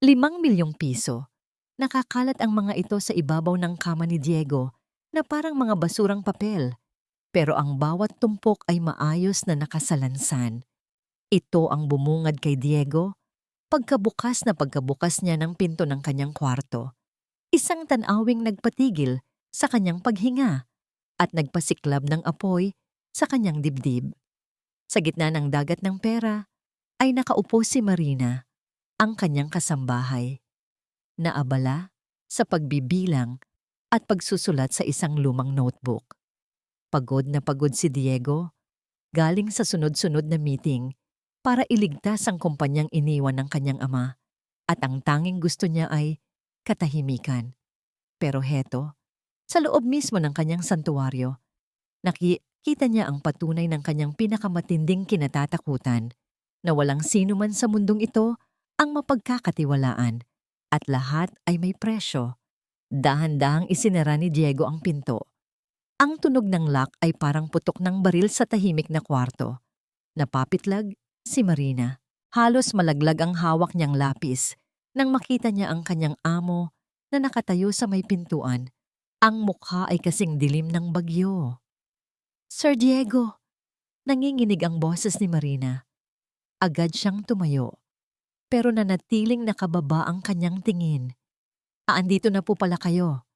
₱5,000,000. Nakakalat ang mga ito sa ibabaw ng kama ni Diego na parang mga basurang papel. Pero ang bawat tumpok ay maayos na nakasalansan. Ito ang bumungad kay Diego pagkabukas na pagkabukas niya ng pinto ng kanyang kwarto. Isang tanawing nagpatigil sa kanyang paghinga at nagpasiklab ng apoy sa kanyang dibdib. Sa gitna ng dagat ng pera ay nakaupo si Marina, ang kanyang kasambahay, naabala sa pagbibilang at pagsusulat sa isang lumang notebook. Pagod na pagod si Diego, galing sa sunod-sunod na meeting para iligtas ang kumpanyang iniwan ng kanyang ama, at ang tanging gusto niya ay katahimikan. Pero heto, sa loob mismo ng kanyang santuwaryo, nakikita niya ang patunay ng kanyang pinakamatinding kinatatakutan na walang sino man sa mundong ito ang mapagkakatiwalaan at lahat ay may presyo. Dahan-dahang isinara ni Diego ang pinto. Ang tunog ng lock ay parang putok ng baril sa tahimik na kwarto. Napapitlag si Marina. Halos malaglag ang hawak niyang lapis nang makita niya ang kanyang amo na nakatayo sa may pintuan. Ang mukha ay kasing dilim ng bagyo. "Sir Diego!" Nanginginig ang boses ni Marina. Agad siyang tumayo, pero nanatiling nakababa ang kanyang tingin. "Andito na po pala kayo."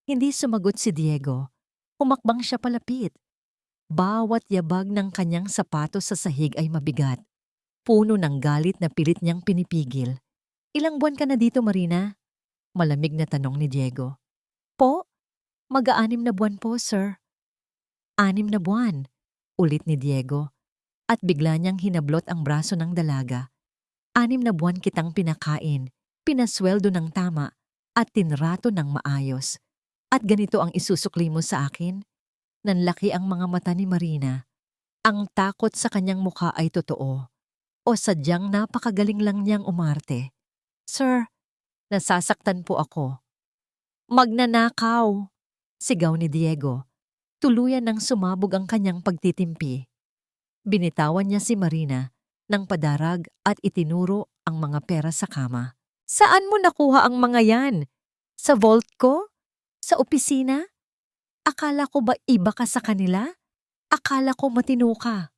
Hindi sumagot si Diego. Humakbang siya palapit. Bawat yabag ng kanyang sapatos sa sahig ay mabigat. Puno ng galit na pilit niyang pinipigil. "Ilang buwan ka na dito, Marina?" Malamig na tanong ni Diego. "Po? Mag-6 na buwan po, sir." "6 na buwan," ulit ni Diego, at bigla niyang hinablot ang braso ng dalaga. "6 na buwan kitang pinakain, pinasweldo ng tama, at tinrato ng maayos. At ganito ang isusukli mo sa akin?" Nanlaki ang mga mata ni Marina. Ang takot sa kanyang mukha ay totoo, o sadyang napakagaling lang niyang umarte. "Sir, nasasaktan po ako." "Magnanakaw!" sigaw ni Diego. Tuluyan nang sumabog ang kanyang pagtitimpi. Binitawan niya si Marina ng padarag at itinuro ang mga pera sa kama. "Saan mo nakuha ang mga yan? Sa vault ko? Sa opisina? Akala ko ba iba ka sa kanila? Akala ko matino ka."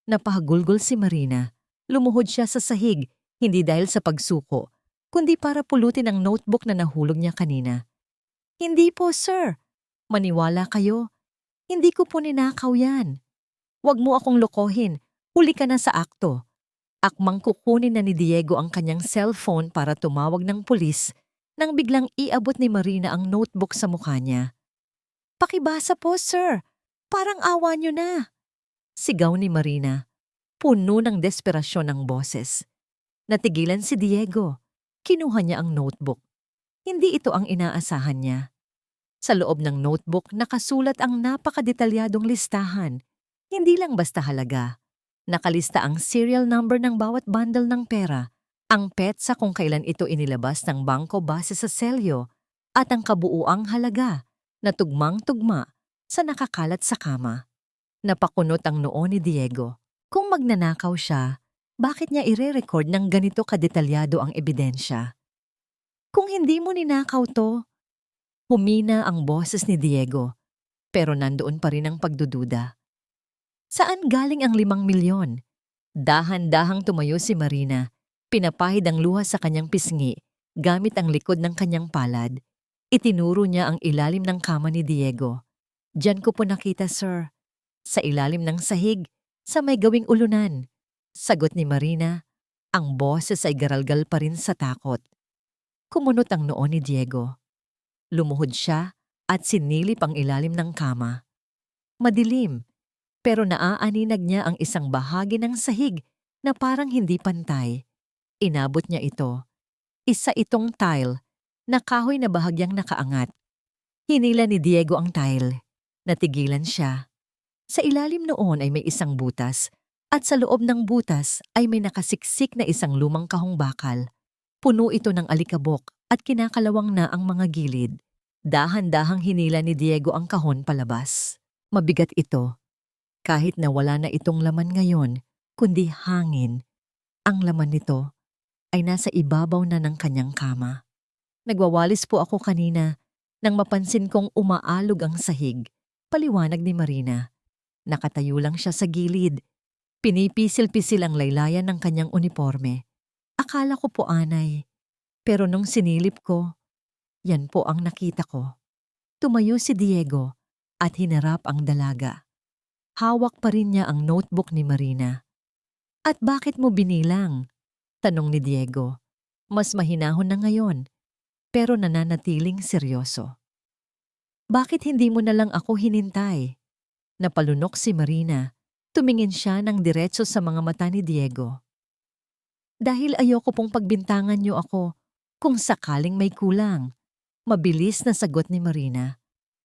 Napahagulgol si Marina. Lumuhod siya sa sahig, hindi dahil sa pagsuko, kundi para pulutin ang notebook na nahulog niya kanina. "Hindi po, sir. Maniwala kayo. Hindi ko po ninakaw yan. Huwag mo akong lokohin. Huli ka na sa akto." Akmang kukunin na ni Diego ang kanyang cellphone para tumawag ng pulis nang biglang iabot ni Marina ang notebook sa mukha niya. "Pakibasa po, sir. Parang awa niyo na." Sigaw ni Marina. Puno ng desperasyon ang boses. Natigilan si Diego. Kinuha niya ang notebook. Hindi ito ang inaasahan niya. Sa loob ng notebook nakasulat ang napakadetalyadong listahan. Hindi lang basta halaga. Nakalista ang serial number ng bawat bundle ng pera, ang petsa kung kailan ito inilabas ng bangko base sa selyo, at ang kabuuang halaga na tugmang-tugma sa nakakalat sa kama. Napakunot ang noo ni Diego. Kung magnanakaw siya, bakit niya ire-record ng ganito kadetalyado ang ebidensya? "Kung hindi mo ninakaw to," humina ang boses ni Diego, pero nandoon pa rin ang pagdududa. "Saan galing ang 5,000,000? Dahan-dahang tumayo si Marina. Pinapahid ang luha sa kanyang pisngi gamit ang likod ng kanyang palad. Itinuro niya ang ilalim ng kama ni Diego. "Diyan ko po nakita, sir. Sa ilalim ng sahig, sa may gawing ulunan." Sagot ni Marina. Ang boses ay garalgal pa rin sa takot. Kumunot ang noo ni Diego. Lumuhod siya at sinilip ang ilalim ng kama. Madilim, pero naaaninag niya ang isang bahagi ng sahig na parang hindi pantay. Inabot niya ito. Isa itong tile na kahoy na bahagyang nakaangat. Hinila ni Diego ang tile. Natigilan siya. Sa ilalim noon ay may isang butas, at sa loob ng butas ay may nakasiksik na isang lumang kahong bakal. Puno ito ng alikabok at kinakalawang na ang mga gilid. Dahan-dahang hinila ni Diego ang kahon palabas. Mabigat ito. Kahit na wala na itong laman ngayon, kundi hangin. Ang laman nito ay nasa ibabaw na ng kanyang kama. Nagwawalis po ako kanina nang mapansin kong umaalog ang sahig. Paliwanag ni Marina. Nakatayo lang siya sa gilid. Pinipisil-pisil ang laylayan ng kanyang uniforme. Akala ko po anay. Pero nung sinilip ko, yan po ang nakita ko. Tumayo si Diego at hinarap ang dalaga. Hawak pa rin niya ang notebook ni Marina. At bakit mo binilang? Tanong ni Diego. Mas mahinahon na ngayon, pero nananatiling seryoso. Bakit hindi mo na lang ako hinintay? Napalunok si Marina. Tumingin siya ng diretso sa mga mata ni Diego. Dahil ayoko pong pagbintangan niyo ako kung sakaling may kulang. Mabilis na sagot ni Marina.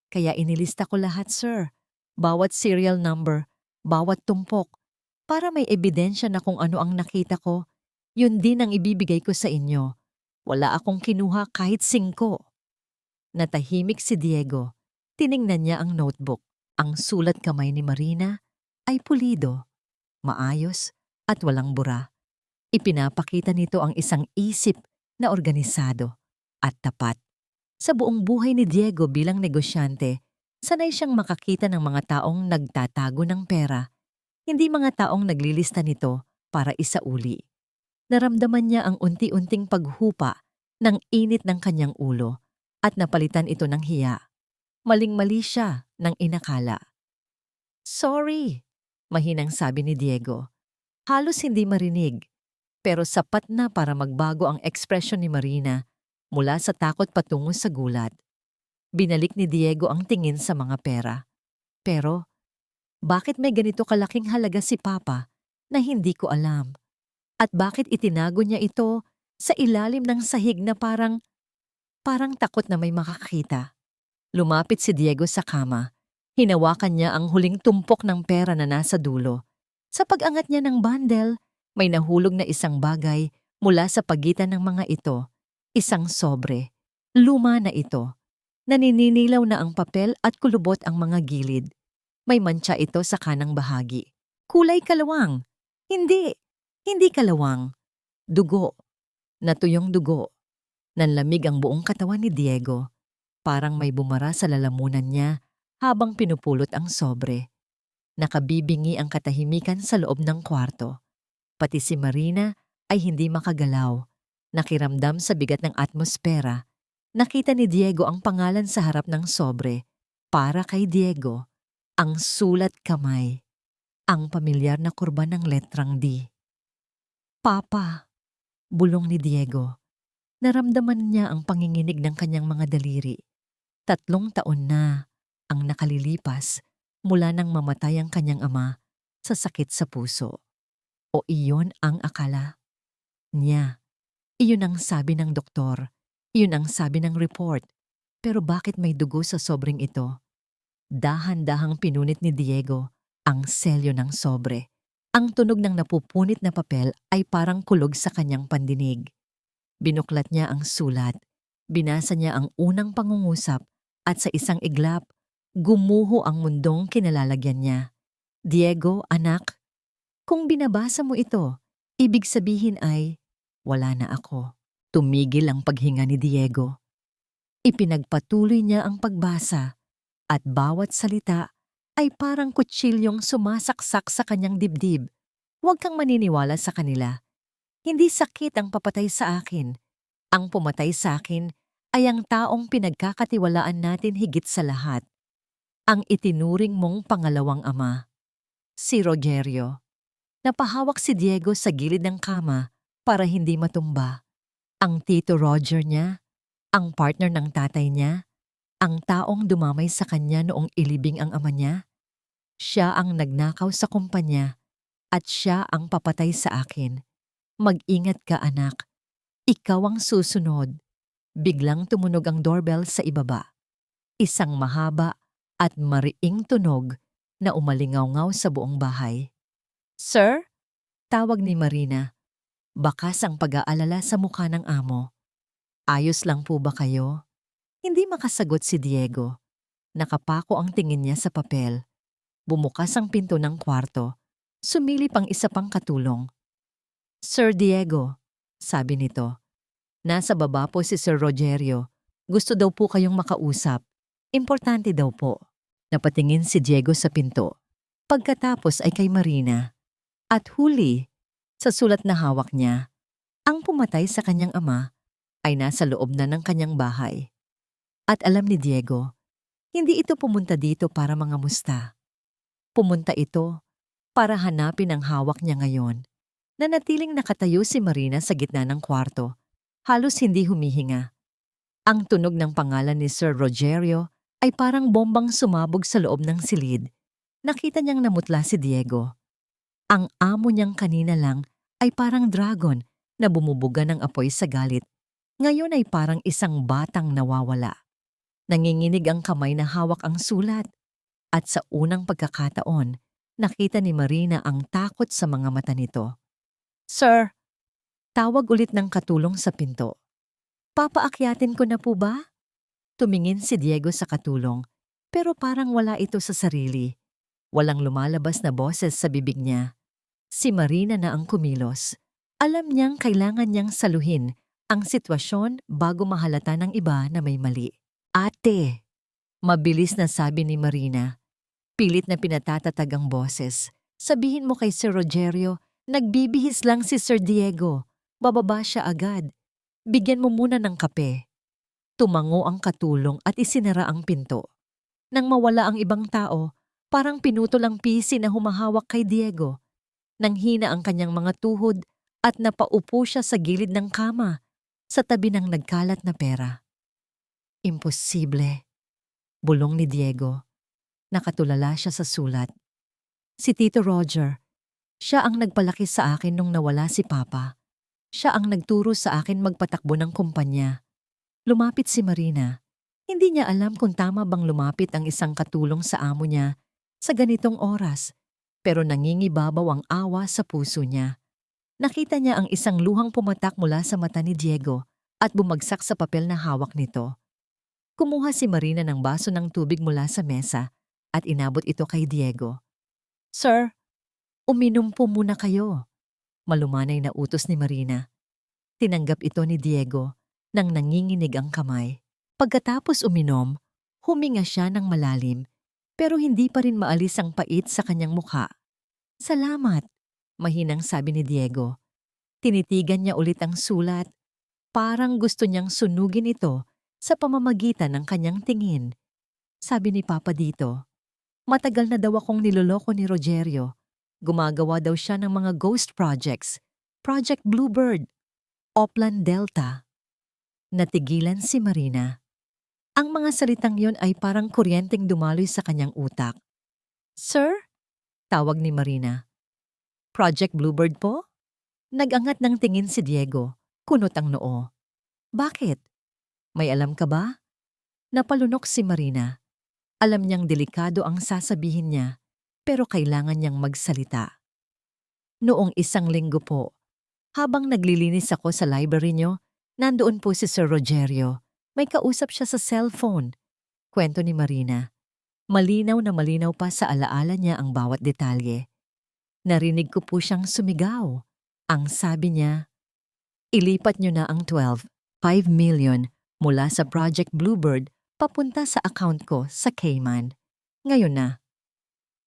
Kaya inilista ko lahat, sir. Bawat serial number, bawat tumpok. Para may ebidensya na kung ano ang nakita ko, yun din ang ibibigay ko sa inyo. Wala akong kinuha kahit 5. Natahimik si Diego. Tiningnan niya ang notebook. Ang sulat kamay ni Marina ay pulido, maayos at walang bura. Ipinapakita nito ang isang isip na organisado at tapat. Sa buong buhay ni Diego bilang negosyante, sanay siyang makakita ng mga taong nagtatago ng pera, hindi mga taong naglilista nito para isauli. Naramdaman niya ang unti-unting paghupa ng init ng kanyang ulo at napalitan ito ng hiya. Maling-mali siya ng inakala. Sorry, mahinang sabi ni Diego. Halos hindi marinig, pero sapat na para magbago ang ekspresyon ni Marina mula sa takot patungo sa gulat. Binalik ni Diego ang tingin sa mga pera. Pero, bakit may ganito kalaking halaga si Papa na hindi ko alam? At bakit itinago niya ito sa ilalim ng sahig na parang takot na may makakita? Lumapit si Diego sa kama. Hinawakan niya ang huling tumpok ng pera na nasa dulo. Sa pag-angat niya ng bundle, may nahulog na isang bagay mula sa pagitan ng mga ito. Isang sobre. Luma na ito. Nanininilaw na ang papel at kulubot ang mga gilid. May mantsa ito sa kanang bahagi. Kulay kalawang. Hindi kalawang. Dugo. Natuyong dugo. Nanlamig ang buong katawan ni Diego. Parang may bumara sa lalamunan niya habang pinupulot ang sobre. Nakabibingi ang katahimikan sa loob ng kwarto. Pati si Marina ay hindi makagalaw. Nakiramdam sa bigat ng atmosfera. Nakita ni Diego ang pangalan sa harap ng sobre. Para kay Diego, ang sulat kamay. Ang pamilyar na kurba ng letrang D. Papa, bulong ni Diego. Naramdaman niya ang panginginig ng kanyang mga daliri. 3 taon na ang nakalilipas mula nang mamatay ang kanyang ama sa sakit sa puso. O iyon ang akala niya. Iyon ang sabi ng doktor. Iyon ang sabi ng report. Pero bakit may dugo sa sobreng ito? Dahan-dahang pinunit ni Diego ang selyo ng sobre. Ang tunog ng napupunit na papel ay parang kulog sa kanyang pandinig. Binuklat niya ang sulat. Binasa niya ang unang pangungusap at sa isang iglap, gumuho ang mundong kinalalagyan niya. Diego, anak, kung binabasa mo ito, ibig sabihin ay, wala na ako. Tumigil ang paghinga ni Diego. Ipinagpatuloy niya ang pagbasa at bawat salita ay parang kutsilyong sumasaksak sa kanyang dibdib. Huwag kang maniniwala sa kanila. Hindi sakit ang papatay sa akin. Ang pumatay sa akin ay ang taong pinagkakatiwalaan natin higit sa lahat. Ang itinuring mong pangalawang ama. Si Rogerio. Napahawak si Diego sa gilid ng kama para hindi matumba. Ang tito Roger niya, ang partner ng tatay niya, ang taong dumamay sa kanya noong ilibing ang ama niya. Siya ang nagnakaw sa kumpanya at siya ang papatay sa akin. Mag-ingat ka, anak. Ikaw ang susunod. Biglang tumunog ang doorbell sa ibaba. Isang mahaba at mariing tunog na umalingaw-ngaw sa buong bahay. Sir? Tawag ni Marina. Bakas ang pag-aalala sa mukha ng amo. Ayos lang po ba kayo? Hindi makasagot si Diego. Nakapako ang tingin niya sa papel. Bumukas ang pinto ng kwarto. Sumilip ang isa pang katulong. Sir Diego, sabi nito. Nasa baba po si Sir Rogerio. Gusto daw po kayong makausap. Importante daw po. Napatingin si Diego sa pinto. Pagkatapos ay kay Marina. At huli, sa sulat na hawak niya, ang pumatay sa kanyang ama ay nasa loob na ng kanyang bahay. At alam ni Diego, hindi ito pumunta dito para mangamusta. Pumunta ito para hanapin ang hawak niya ngayon. Nanatiling nakatayo si Marina sa gitna ng kwarto, halos hindi humihinga. Ang tunog ng pangalan ni Sir Rogerio ay parang bombang sumabog sa loob ng silid. Nakita niyang namutla si Diego. Ang amo niyang kanina lang ay parang dragon na bumubuga ng apoy sa galit. Ngayon ay parang isang batang nawawala. Nanginginig ang kamay na hawak ang sulat. At sa unang pagkakataon, nakita ni Marina ang takot sa mga mata nito. Sir, tawag ulit ng katulong sa pinto. Papaakyatin ko na po ba? Tumingin si Diego sa katulong, pero parang wala ito sa sarili. Walang lumalabas na boses sa bibig niya. Si Marina na ang kumilos. Alam niyang kailangan niyang saluhin ang sitwasyon bago mahalata ng iba na may mali. Ate! Mabilis na sabi ni Marina. Pilit na pinatatatag ang boses. Sabihin mo kay Sir Rogerio, nagbibihis lang si Sir Diego. Bababa siya agad. Bigyan mo muna ng kape. Tumango ang katulong at isinara ang pinto. Nang mawala ang ibang tao, parang pinutol ang pisi na humahawak kay Diego. Nang hina ang kanyang mga tuhod at napaupo siya sa gilid ng kama sa tabi ng nagkalat na pera. Imposible. Bulong ni Diego. Nakatulala siya sa sulat. Si Tito Roger, siya ang nagpalaki sa akin nung nawala si Papa. Siya ang nagturo sa akin magpatakbo ng kumpanya. Lumapit si Marina. Hindi niya alam kung tama bang lumapit ang isang katulong sa amo niya sa ganitong oras, pero nangingibabaw ang awa sa puso niya. Nakita niya ang isang luhang pumatak mula sa mata ni Diego at bumagsak sa papel na hawak nito. Kumuha si Marina ng baso ng tubig mula sa mesa at inabot ito kay Diego. Sir, uminom po muna kayo. Malumanay na utos ni Marina. Tinanggap ito ni Diego nang nanginginig ang kamay. Pagkatapos uminom, huminga siya ng malalim pero hindi pa rin maalis ang pait sa kanyang mukha. Salamat, mahinang sabi ni Diego. Tinitigan niya ulit ang sulat. Parang gusto niyang sunugin ito sa pamamagitan ng kanyang tingin. Sabi ni Papa dito, matagal na daw akong niloloko ni Rogerio. Gumagawa daw siya ng mga ghost projects, Project Bluebird, Oplan Delta. Natigilan si Marina. Ang mga salitang yon ay parang kuryenteng dumaloy sa kanyang utak. Sir? Tawag ni Marina. Project Bluebird po? Nag-angat ng tingin si Diego, kunot ang noo. Bakit? May alam ka ba? Napalunok si Marina. Alam niyang delikado ang sasabihin niya, pero kailangan niyang magsalita. Noong isang linggo po, habang naglilinis ako sa library niyo, nandoon po si Sir Rogerio. May kausap siya sa cellphone. Kwento ni Marina. Malinaw na malinaw pa sa alaala niya ang bawat detalye. Narinig ko po siyang sumigaw. Ang sabi niya, ilipat niyo na ang 5 million mula sa Project Bluebird papunta sa account ko sa Cayman. Ngayon na.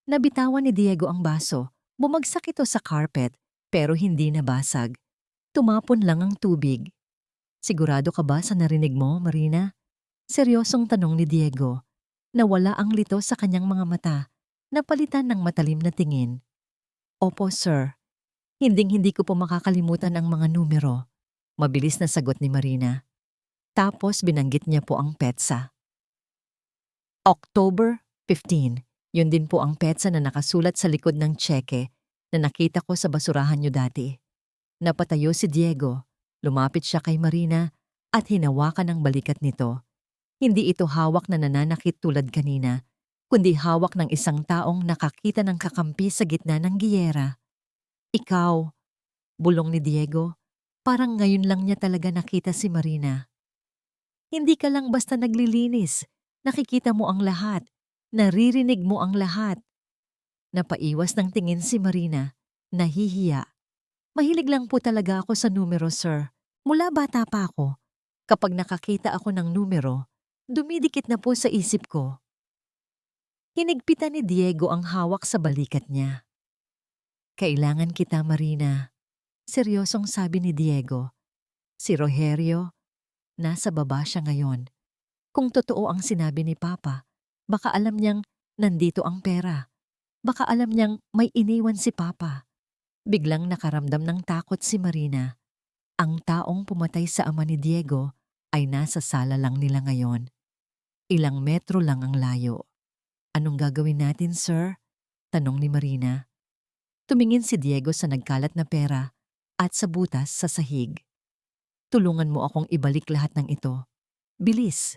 Nabitawan ni Diego ang baso. Bumagsak ito sa carpet pero hindi nabasag. Tumapon lang ang tubig. Sigurado ka ba sa narinig mo, Marina? Seryosong tanong ni Diego. Nawala ang lito sa kanyang mga mata. Napalitan ng matalim na tingin. Opo, sir. Hinding-hindi ko po makakalimutan ang mga numero. Mabilis na sagot ni Marina. Tapos binanggit niya po ang petsa. October 15. Yun din po ang petsa na nakasulat sa likod ng tseke na nakita ko sa basurahan niyo dati. Napatayo si Diego. Lumapit siya kay Marina at hinawakan ang balikat nito. Hindi ito hawak na nananakit tulad kanina, kundi hawak ng isang taong nakakita ng kakampi sa gitna ng giyera. Ikaw, bulong ni Diego, parang ngayon lang niya talaga nakita si Marina. Hindi ka lang basta naglilinis, nakikita mo ang lahat, naririnig mo ang lahat. Napaiwas ng tingin si Marina, nahihiya. Mahilig lang po talaga ako sa numero, sir. Mula bata pa ako. Kapag nakakita ako ng numero, dumidikit na po sa isip ko. Hinigpitan ni Diego ang hawak sa balikat niya. Kailangan kita, Marina. Seryosong sabi ni Diego. Si Rogerio, nasa baba siya ngayon. Kung totoo ang sinabi ni Papa, baka alam niyang nandito ang pera. Baka alam niyang may iniwan si Papa. Biglang nakaramdam ng takot si Marina. Ang taong pumatay sa ama ni Diego ay nasa sala lang nila ngayon. Ilang metro lang ang layo. Anong gagawin natin, sir? Tanong ni Marina. Tumingin si Diego sa nagkalat na pera at sa butas sa sahig. Tulungan mo akong ibalik lahat ng ito. Bilis!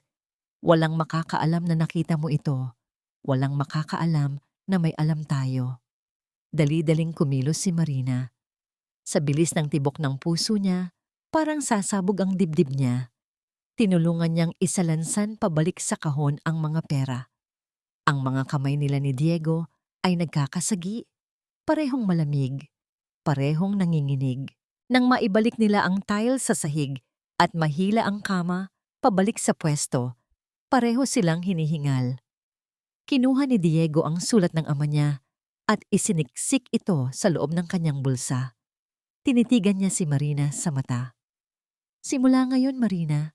Walang makakaalam na nakita mo ito. Walang makakaalam na may alam tayo. Dali-daling kumilos si Marina. Sa bilis ng tibok ng puso niya, parang sasabog ang dibdib niya. Tinulungan niyang isalansan pabalik sa kahon ang mga pera. Ang mga kamay nila ni Diego ay nagkakasagi, parehong malamig, parehong nanginginig. Nang maibalik nila ang tile sa sahig at mahila ang kama pabalik sa pwesto, pareho silang hinihingal. Kinuha ni Diego ang sulat ng ama niya at isiniksik ito sa loob ng kanyang bulsa. Tinitigan niya si Marina sa mata. Simula ngayon, Marina,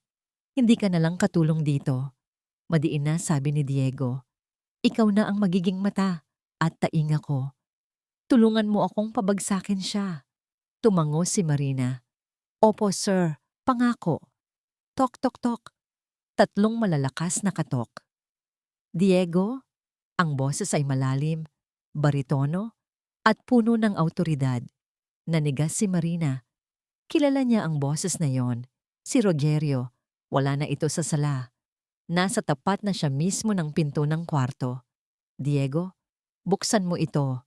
hindi ka na lang katulong dito. Madiin na, sabi ni Diego. Ikaw na ang magiging mata at tainga ko. Tulungan mo akong pabagsakin siya. Tumango si Marina. Opo, sir. Pangako. Tok, tok, tok. Tatlong malalakas na katok. Diego, ang boses ay malalim, baritono, at puno ng autoridad. Nanigas si Marina. Kilala niya ang boses na yon. Si Rogerio. Wala na ito sa sala. Nasa tapat na siya mismo ng pinto ng kwarto. Diego, buksan mo ito.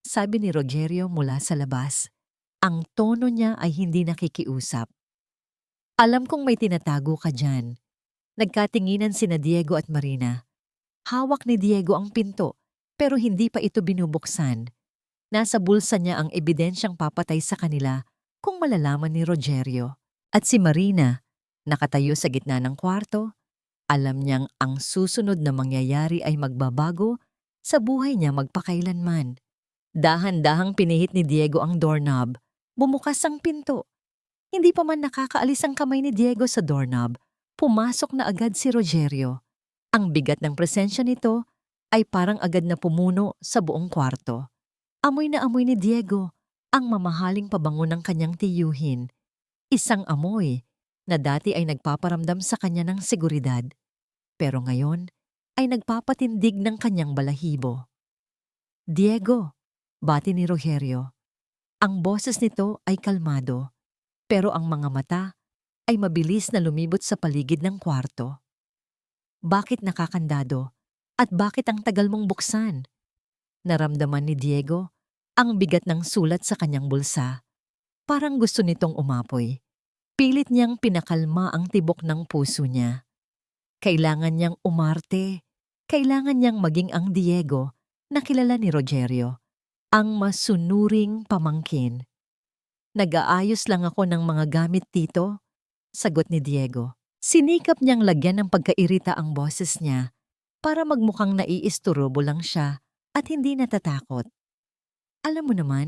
Sabi ni Rogerio mula sa labas. Ang tono niya ay hindi nakikiusap. Alam kong may tinatago ka dyan. Nagkatinginan sina Diego at Marina. Hawak ni Diego ang pinto pero hindi pa ito binubuksan. Nasa bulsa niya ang ebidensyang papatay sa kanila kung malalaman ni Rogerio. At si Marina, nakatayo sa gitna ng kwarto, alam niyang ang susunod na mangyayari ay magbabago sa buhay niya magpakailanman. Dahan-dahang pinihit ni Diego ang doorknob. Bumukas ang pinto. Hindi pa man nakakaalis ang kamay ni Diego sa doorknob, pumasok na agad si Rogerio. Ang bigat ng presensya nito ay parang agad na pumuno sa buong kwarto. Amoy na amoy ni Diego ang mamahaling pabango ng kanyang tiyuhin. Isang amoy na dati ay nagpaparamdam sa kanya ng seguridad, pero ngayon ay nagpapatindig ng kanyang balahibo. Diego, bati ni Rogerio. Ang boses nito ay kalmado, pero ang mga mata ay mabilis na lumibot sa paligid ng kwarto. Bakit nakakandado? At bakit ang tagal mong buksan? Naramdaman ni Diego ang bigat ng sulat sa kanyang bulsa. Parang gusto nitong umapoy. Pilit niyang pinakalma ang tibok ng puso niya. Kailangan niyang umarte. Kailangan niyang maging ang Diego na kilala ni Rogerio. Ang masunuring pamangkin. Nag-aayos lang ako ng mga gamit dito, sagot ni Diego. Sinikap niyang lagyan ng pagkairita ang boses niya para magmukhang naiisturobo lang siya at hindi natatakot. Alam mo naman,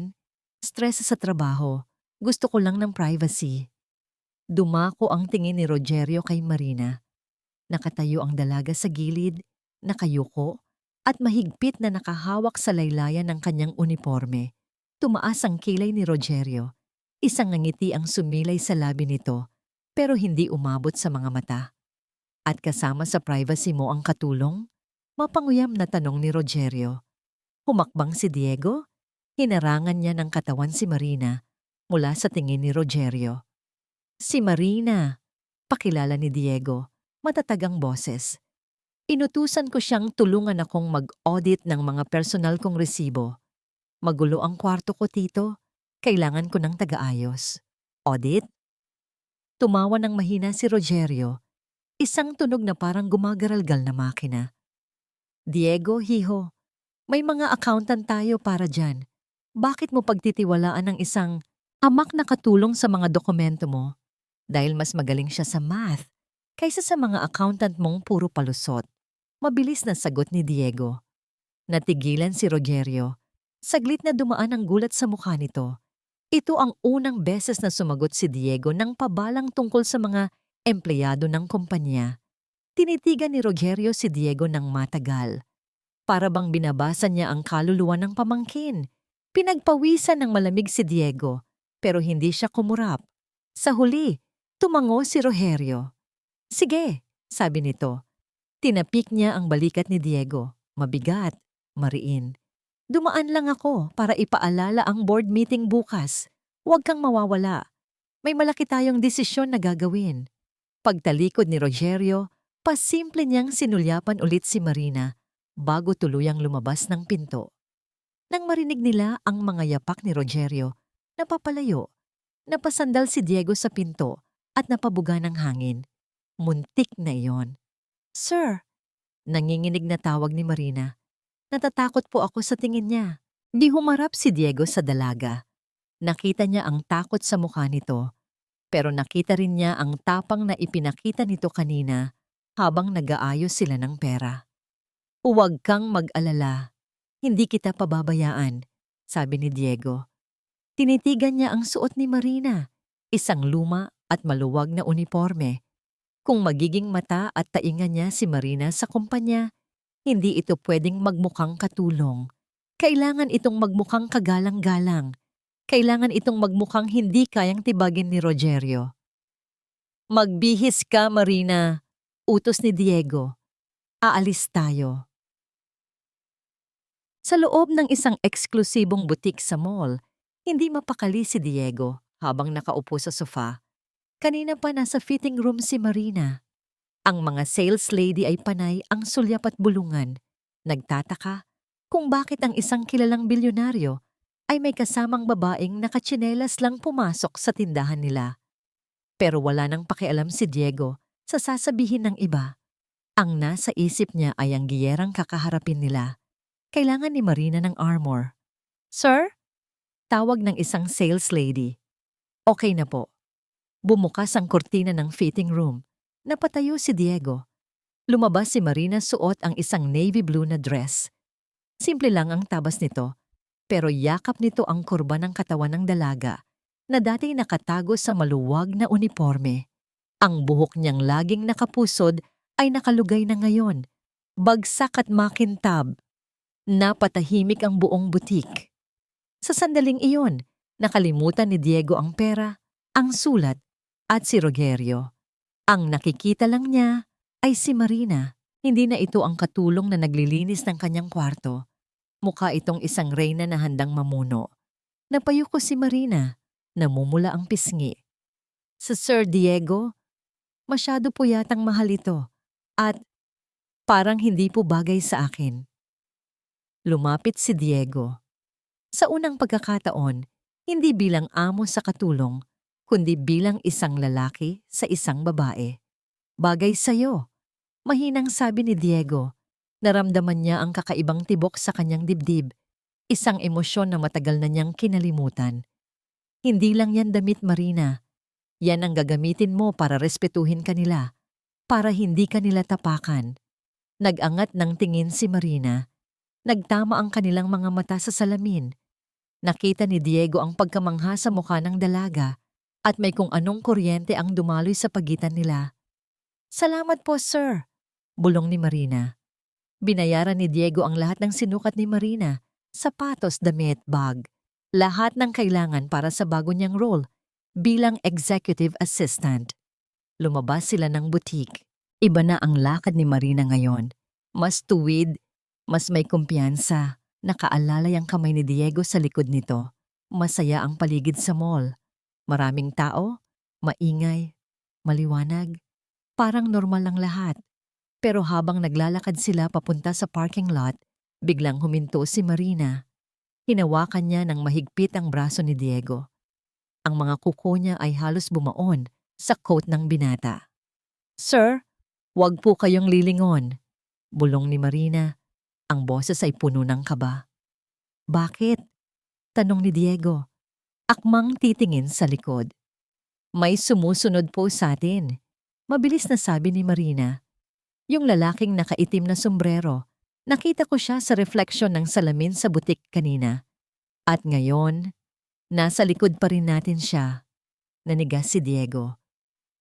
stress sa trabaho, gusto ko lang ng privacy. Dumako ang tingin ni Rogerio kay Marina. Nakatayo ang dalaga sa gilid, nakayuko, at mahigpit na nakahawak sa laylayan ng kanyang uniforme. Tumaas ang kilay ni Rogerio. Isang ngiti ang sumilay sa labi nito, pero hindi umabot sa mga mata. At kasama sa privacy mo ang katulong? Mapanguyam na tanong ni Rogerio. Humakbang si Diego. Hinarangan niya ng katawan si Marina mula sa tingin ni Rogerio. Si Marina, pakilala ni Diego, matatag ang boses. Inutusan ko siyang tulungan akong mag-audit ng mga personal kong resibo. Magulo ang kwarto ko, tito. Kailangan ko ng taga-ayos. Audit? Tumawa ng mahina si Rogerio. Isang tunog na parang gumagaralgal na makina. Diego, hiho, may mga accountant tayo para dyan. Bakit mo pagtitiwalaan ng isang Amak nakatulong sa mga dokumento mo dahil mas magaling siya sa math kaysa sa mga accountant mong puro palusot. Mabilis na sagot ni Diego. Natigilan si Rogerio. Saglit na dumaan ang gulat sa mukha nito. Ito ang unang beses na sumagot si Diego ng pabalang tungkol sa mga empleyado ng kumpanya. Tinitigan ni Rogerio si Diego ng matagal. Para bang binabasa niya ang kaluluwa ng pamangkin. Pinagpawisan ng malamig si Diego, pero hindi siya kumurap. Sa huli, tumango si Rogerio. Sige, sabi nito. Tinapik niya ang balikat ni Diego. Mabigat, mariin. Dumaan lang ako para ipaalala ang board meeting bukas. Huwag kang mawawala. May malaki tayong desisyon na gagawin. Pagtalikod ni Rogerio, pasimple niyang sinulyapan ulit si Marina bago tuluyang lumabas ng pinto. Nang marinig nila ang mga yapak ni Rogerio, napapalayo. Napasandal si Diego sa pinto at napabuga ng hangin. Muntik na iyon. Sir, nanginginig na tawag ni Marina. Natatakot po ako sa tingin niya. Di humarap si Diego sa dalaga. Nakita niya ang takot sa mukha nito. Pero nakita rin niya ang tapang na ipinakita nito kanina habang nag-aayos sila ng pera. Huwag kang mag-alala. Hindi kita pababayaan, sabi ni Diego. Tinitigan niya ang suot ni Marina, isang luma at maluwag na uniforme. Kung magiging mata at taingan niya si Marina sa kumpanya, hindi ito pwedeng magmukhang katulong. Kailangan itong magmukhang kagalang-galang. Kailangan itong magmukhang hindi kayang tibagin ni Rogerio. Magbihis ka, Marina, utos ni Diego. Aalis tayo. Sa loob ng isang eksklusibong butik sa mall, hindi mapakali si Diego habang nakaupo sa sofa. Kanina pa nasa fitting room si Marina. Ang mga sales lady ay panay ang sulyap at bulungan. Nagtataka kung bakit ang isang kilalang bilyonaryo ay may kasamang babaeng nakatsinelas lang pumasok sa tindahan nila. Pero wala nang pakialam si Diego sa sasabihin ng iba. Ang nasa isip niya ay ang giyerang kakaharapin nila. Kailangan ni Marina ng armor. Sir? Tawag ng isang sales lady. Okay na po. Bumukas ang kurtina ng fitting room. Napatayo si Diego. Lumabas si Marina suot ang isang navy blue na dress. Simple lang ang tabas nito, pero yakap nito ang kurba ng katawan ng dalaga na dati nakatago sa maluwag na uniforme. Ang buhok niyang laging nakapusod ay nakalugay na ngayon. Bagsak at makintab. Napatahimik ang buong butik. Sa sandaling iyon, nakalimutan ni Diego ang pera, ang sulat, at si Rogerio. Ang nakikita lang niya ay si Marina. Hindi na ito ang katulong na naglilinis ng kanyang kwarto. Mukha itong isang reyna na handang mamuno. Napayuko si Marina. Namumula ang pisngi. Sa Sir Diego, masyado po yatang mahal ito. At parang hindi po bagay sa akin. Lumapit si Diego. Sa unang pagkakataon, hindi bilang amo sa katulong, kundi bilang isang lalaki sa isang babae. Bagay sa'yo. Mahinang sabi ni Diego. Naramdaman niya ang kakaibang tibok sa kanyang dibdib. Isang emosyon na matagal na niyang kinalimutan. Hindi lang yan damit, Marina. Yan ang gagamitin mo para respetuhin kanila. Para hindi kanila tapakan. Nag-angat ng tingin si Marina. Nagtama ang kanilang mga mata sa salamin. Nakita ni Diego ang pagkamangha sa mukha ng dalaga at may kung anong kuryente ang dumaloy sa pagitan nila. Salamat po, sir, bulong ni Marina. Binayaran ni Diego ang lahat ng sinukat ni Marina, sapatos, damit, bag. Lahat ng kailangan para sa bago niyang role bilang executive assistant. Lumabas sila ng butik. Iba na ang lakad ni Marina ngayon. Mas tuwid, mas may kumpiyansa. Nakaalalay ang kamay ni Diego sa likod nito. Masaya ang paligid sa mall. Maraming tao, maingay, maliwanag. Parang normal lang lahat. Pero habang naglalakad sila papunta sa parking lot, biglang huminto si Marina. Hinawakan niya ng mahigpit ang braso ni Diego. Ang mga kuko niya ay halos bumaon sa coat ng binata. Sir, huwag po kayong lilingon, bulong ni Marina. Ang boses ay puno ng kaba. Bakit? Tanong ni Diego. Akmang titingin sa likod. May sumusunod po sa atin. Mabilis na sabi ni Marina. Yung lalaking nakaitim na sombrero. Nakita ko siya sa refleksyon ng salamin sa butik kanina. At ngayon, nasa likod pa rin natin siya. Nanigas si Diego.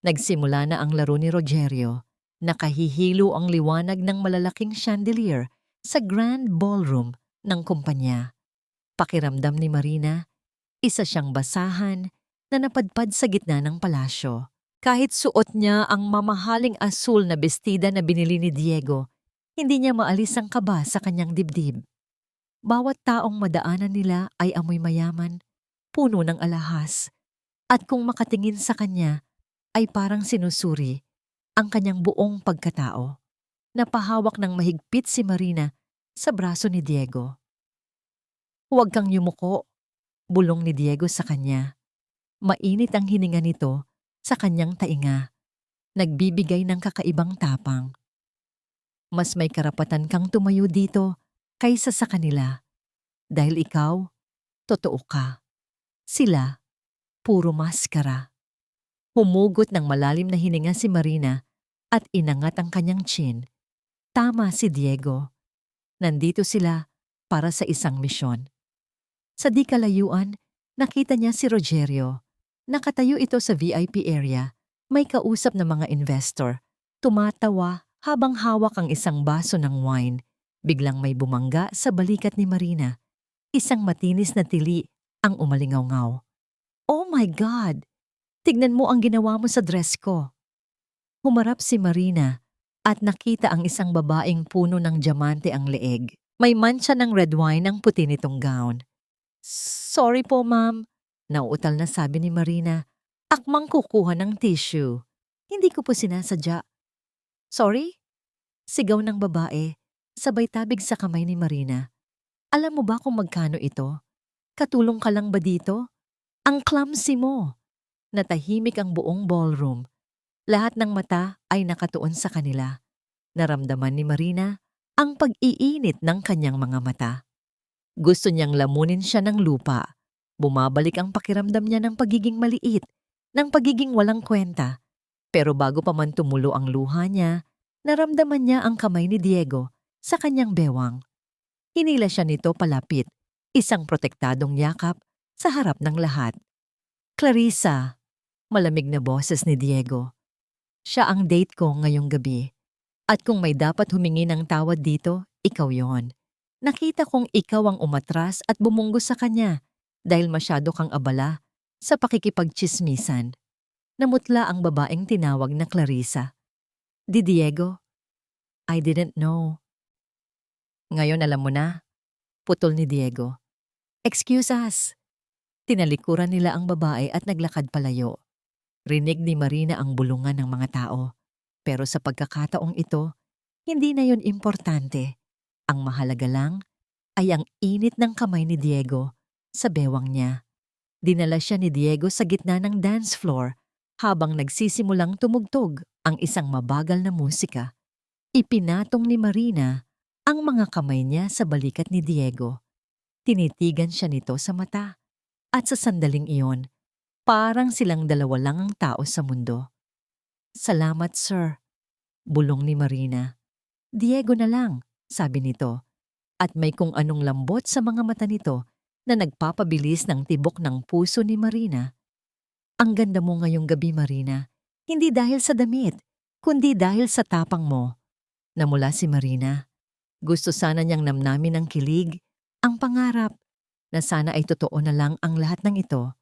Nagsimula na ang laro ni Rogerio. Nakahihilo ang liwanag ng malalaking chandelier sa grand ballroom ng kumpanya. Pakiramdam ni Marina, isa siyang basahan na napadpad sa gitna ng palasyo. Kahit suot niya ang mamahaling asul na bestida na binili ni Diego, hindi niya maalis ang kaba sa kanyang dibdib. Bawat taong madaanan nila ay amoy mayaman, puno ng alahas, at kung makatingin sa kanya ay parang sinusuri ang kanyang buong pagkatao. Napahawak ng mahigpit si Marina sa braso ni Diego. "Huwag kang yumuko," bulong ni Diego sa kanya. Mainit ang hininga nito sa kanyang tainga, nagbibigay ng kakaibang tapang. "Mas may karapatan kang tumayo dito kaysa sa kanila. Dahil ikaw, totoo ka. Sila, puro maskara." Humugot ng malalim na hininga si Marina at inangat ang kanyang chin. Tama si Diego. Nandito sila para sa isang misyon. Sa di kalayuan, nakita niya si Rogerio. Nakatayo ito sa VIP area. May kausap na mga investor. Tumatawa habang hawak ang isang baso ng wine. Biglang may bumangga sa balikat ni Marina. Isang matinis na tili ang umalingaw-ngaw. "Oh my God! Tignan mo ang ginawa mo sa dress ko." Humarap si Marina at nakita ang isang babaeng puno ng diamante ang leeg. May mantsa ng red wine ang puti nitong gown. "Sorry po, ma'am," nauutal na sabi ni Marina. Akmang kukuha ng tissue. "Hindi ko po sinasadya." "Sorry?" Sigaw ng babae, sabay tabig sa kamay ni Marina. "Alam mo ba kung magkano ito? Katulong ka lang ba dito? Ang clumsy mo." Natahimik ang buong ballroom. Lahat ng mata ay nakatuon sa kanila. Naramdaman ni Marina ang pag-iinit ng kanyang mga mata. Gusto niyang lamunin siya ng lupa. Bumabalik ang pakiramdam niya ng pagiging maliit, ng pagiging walang kwenta. Pero bago pa man tumulo ang luha niya, naramdaman niya ang kamay ni Diego sa kanyang bewang. Hinila siya nito palapit, isang protektadong yakap sa harap ng lahat. "Clarissa," malamig na boses ni Diego. "Siya ang date ko ngayong gabi. At kung may dapat humingi ng tawad dito, ikaw yon. Nakita kong ikaw ang umatras at bumunggo sa kanya dahil masyado kang abala sa pakikipagtsismisan." Namutla ang babaeng tinawag na Clarissa. "Di Diego? I didn't know." "Ngayon alam mo na," putol ni Diego. "Excuse us." Tinalikuran nila ang babae at naglakad palayo. Rinig ni Marina ang bulungan ng mga tao. Pero sa pagkakataong ito, hindi na yon importante. Ang mahalaga lang ay ang init ng kamay ni Diego sa bewang niya. Dinala siya ni Diego sa gitna ng dance floor habang nagsisimulang tumugtog ang isang mabagal na musika. Ipinatong ni Marina ang mga kamay niya sa balikat ni Diego. Tinitigan siya nito sa mata. At sa sandaling iyon, parang silang dalawa lang ang tao sa mundo. "Salamat, sir," bulong ni Marina. "Diego na lang," sabi nito. At may kung anong lambot sa mga mata nito na nagpapabilis ng tibok ng puso ni Marina. "Ang ganda mo ngayong gabi, Marina. Hindi dahil sa damit, kundi dahil sa tapang mo." Namula si Marina. Gusto sana niyang namnamin ang kilig, ang pangarap, na sana ay totoo na lang ang lahat ng ito.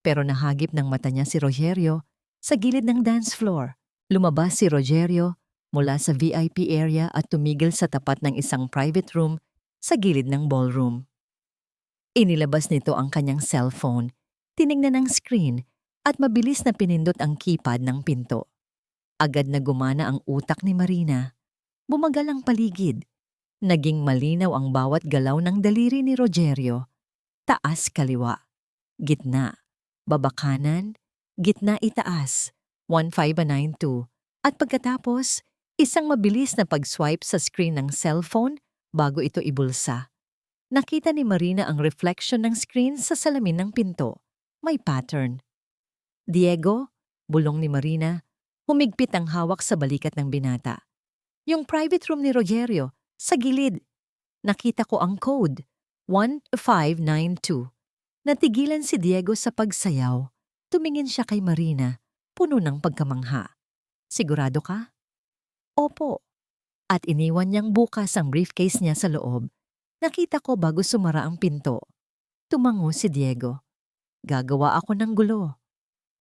Pero nahagip ng mata niya si Rogerio sa gilid ng dance floor. Lumabas si Rogerio mula sa VIP area at tumigil sa tapat ng isang private room sa gilid ng ballroom. Inilabas nito ang kanyang cellphone, tinignan ang screen at mabilis na pinindot ang keypad ng pinto. Agad na gumana ang utak ni Marina. Bumagal ang paligid. Naging malinaw ang bawat galaw ng daliri ni Rogerio. Taas kaliwa, gitna, baba kanan, gitna itaas, 15992. At pagkatapos, isang mabilis na pag-swipe sa screen ng cellphone bago ito ibulsa. Nakita ni Marina ang reflection ng screen sa salamin ng pinto. may pattern. Diego, bulong ni Marina, humigpit ang hawak sa balikat ng binata. Yung private room ni Rogerio, sa gilid. Nakita ko ang code, 12592. Natigilan si Diego sa pagsayaw. Tumingin siya kay Marina, puno ng pagkamangha. Sigurado ka? Opo. At iniwan niyang bukas ang briefcase niya sa loob. Nakita ko bago sumara ang pinto. Tumango si Diego. Gagawa ako ng gulo.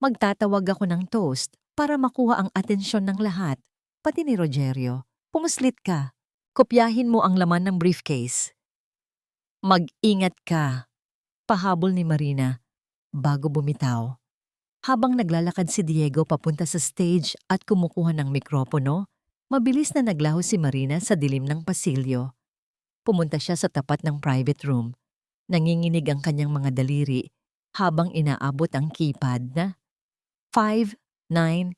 Magtatawag ako ng toast para makuha ang atensyon ng lahat, pati ni Rogerio. Pumuslit ka. Kopyahin mo ang laman ng briefcase. Mag-ingat ka, pahabol ni Marina bago bumitaw. Habang naglalakad si Diego papunta sa stage at kumukuha ng mikropono, mabilis na naglaho si Marina sa dilim ng pasilyo. Pumunta siya sa tapat ng private room. Nanginginig ang kanyang mga daliri habang inaabot ang keypad na 592.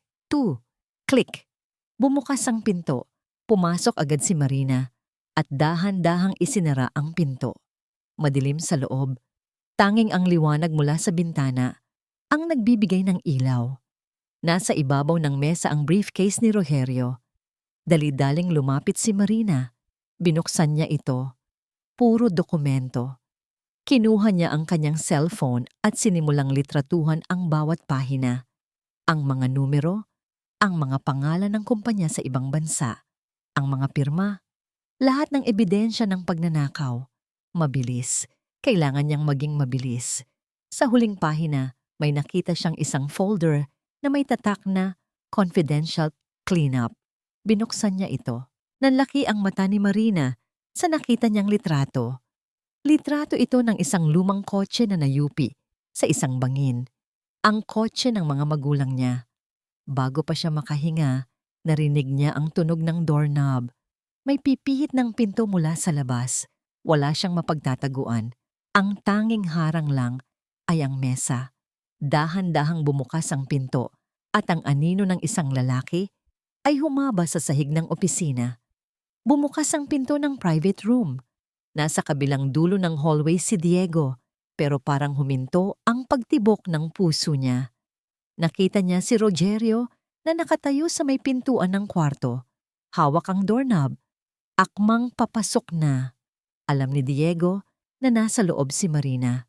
Click! Bumukas ang pinto. Pumasok agad si Marina at dahan-dahang isinara ang pinto. Madilim sa loob. Tanging ang liwanag mula sa bintana ang nagbibigay ng ilaw. Nasa ibabaw ng mesa ang briefcase ni Rogerio. Dali-daling lumapit si Marina. Binuksan niya ito. Puro dokumento. Kinuha niya ang kanyang cellphone at sinimulang litratuhan ang bawat pahina. Ang mga numero, ang mga pangalan ng kumpanya sa ibang bansa, ang mga pirma, lahat ng ebidensya ng pagnanakaw. Mabilis. Kailangan niyang maging mabilis. Sa huling pahina, may nakita siyang isang folder na may tatak na Confidential Cleanup. Binuksan niya ito. Nanlaki ang mata ni Marina sa nakita niyang litrato. Litrato ito ng isang lumang kotse na nayupi sa isang bangin. Ang kotse ng mga magulang niya. Bago pa siya makahinga, narinig niya ang tunog ng doorknob. May pipihit ng pinto mula sa labas. Wala siyang mapagtataguan. Ang tanging harang lang ay ang mesa. Dahan-dahang bumukas ang pinto at ang anino ng isang lalaki ay humaba sa sahig ng opisina. Bumukas ang pinto ng private room. Nasa kabilang dulo ng hallway si Diego, pero parang huminto ang pagtibok ng puso niya. Nakita niya si Rogerio na nakatayo sa may pintuan ng kwarto. Hawak ang doorknob. Akmang papasok na. Alam ni Diego na nasa loob si Marina.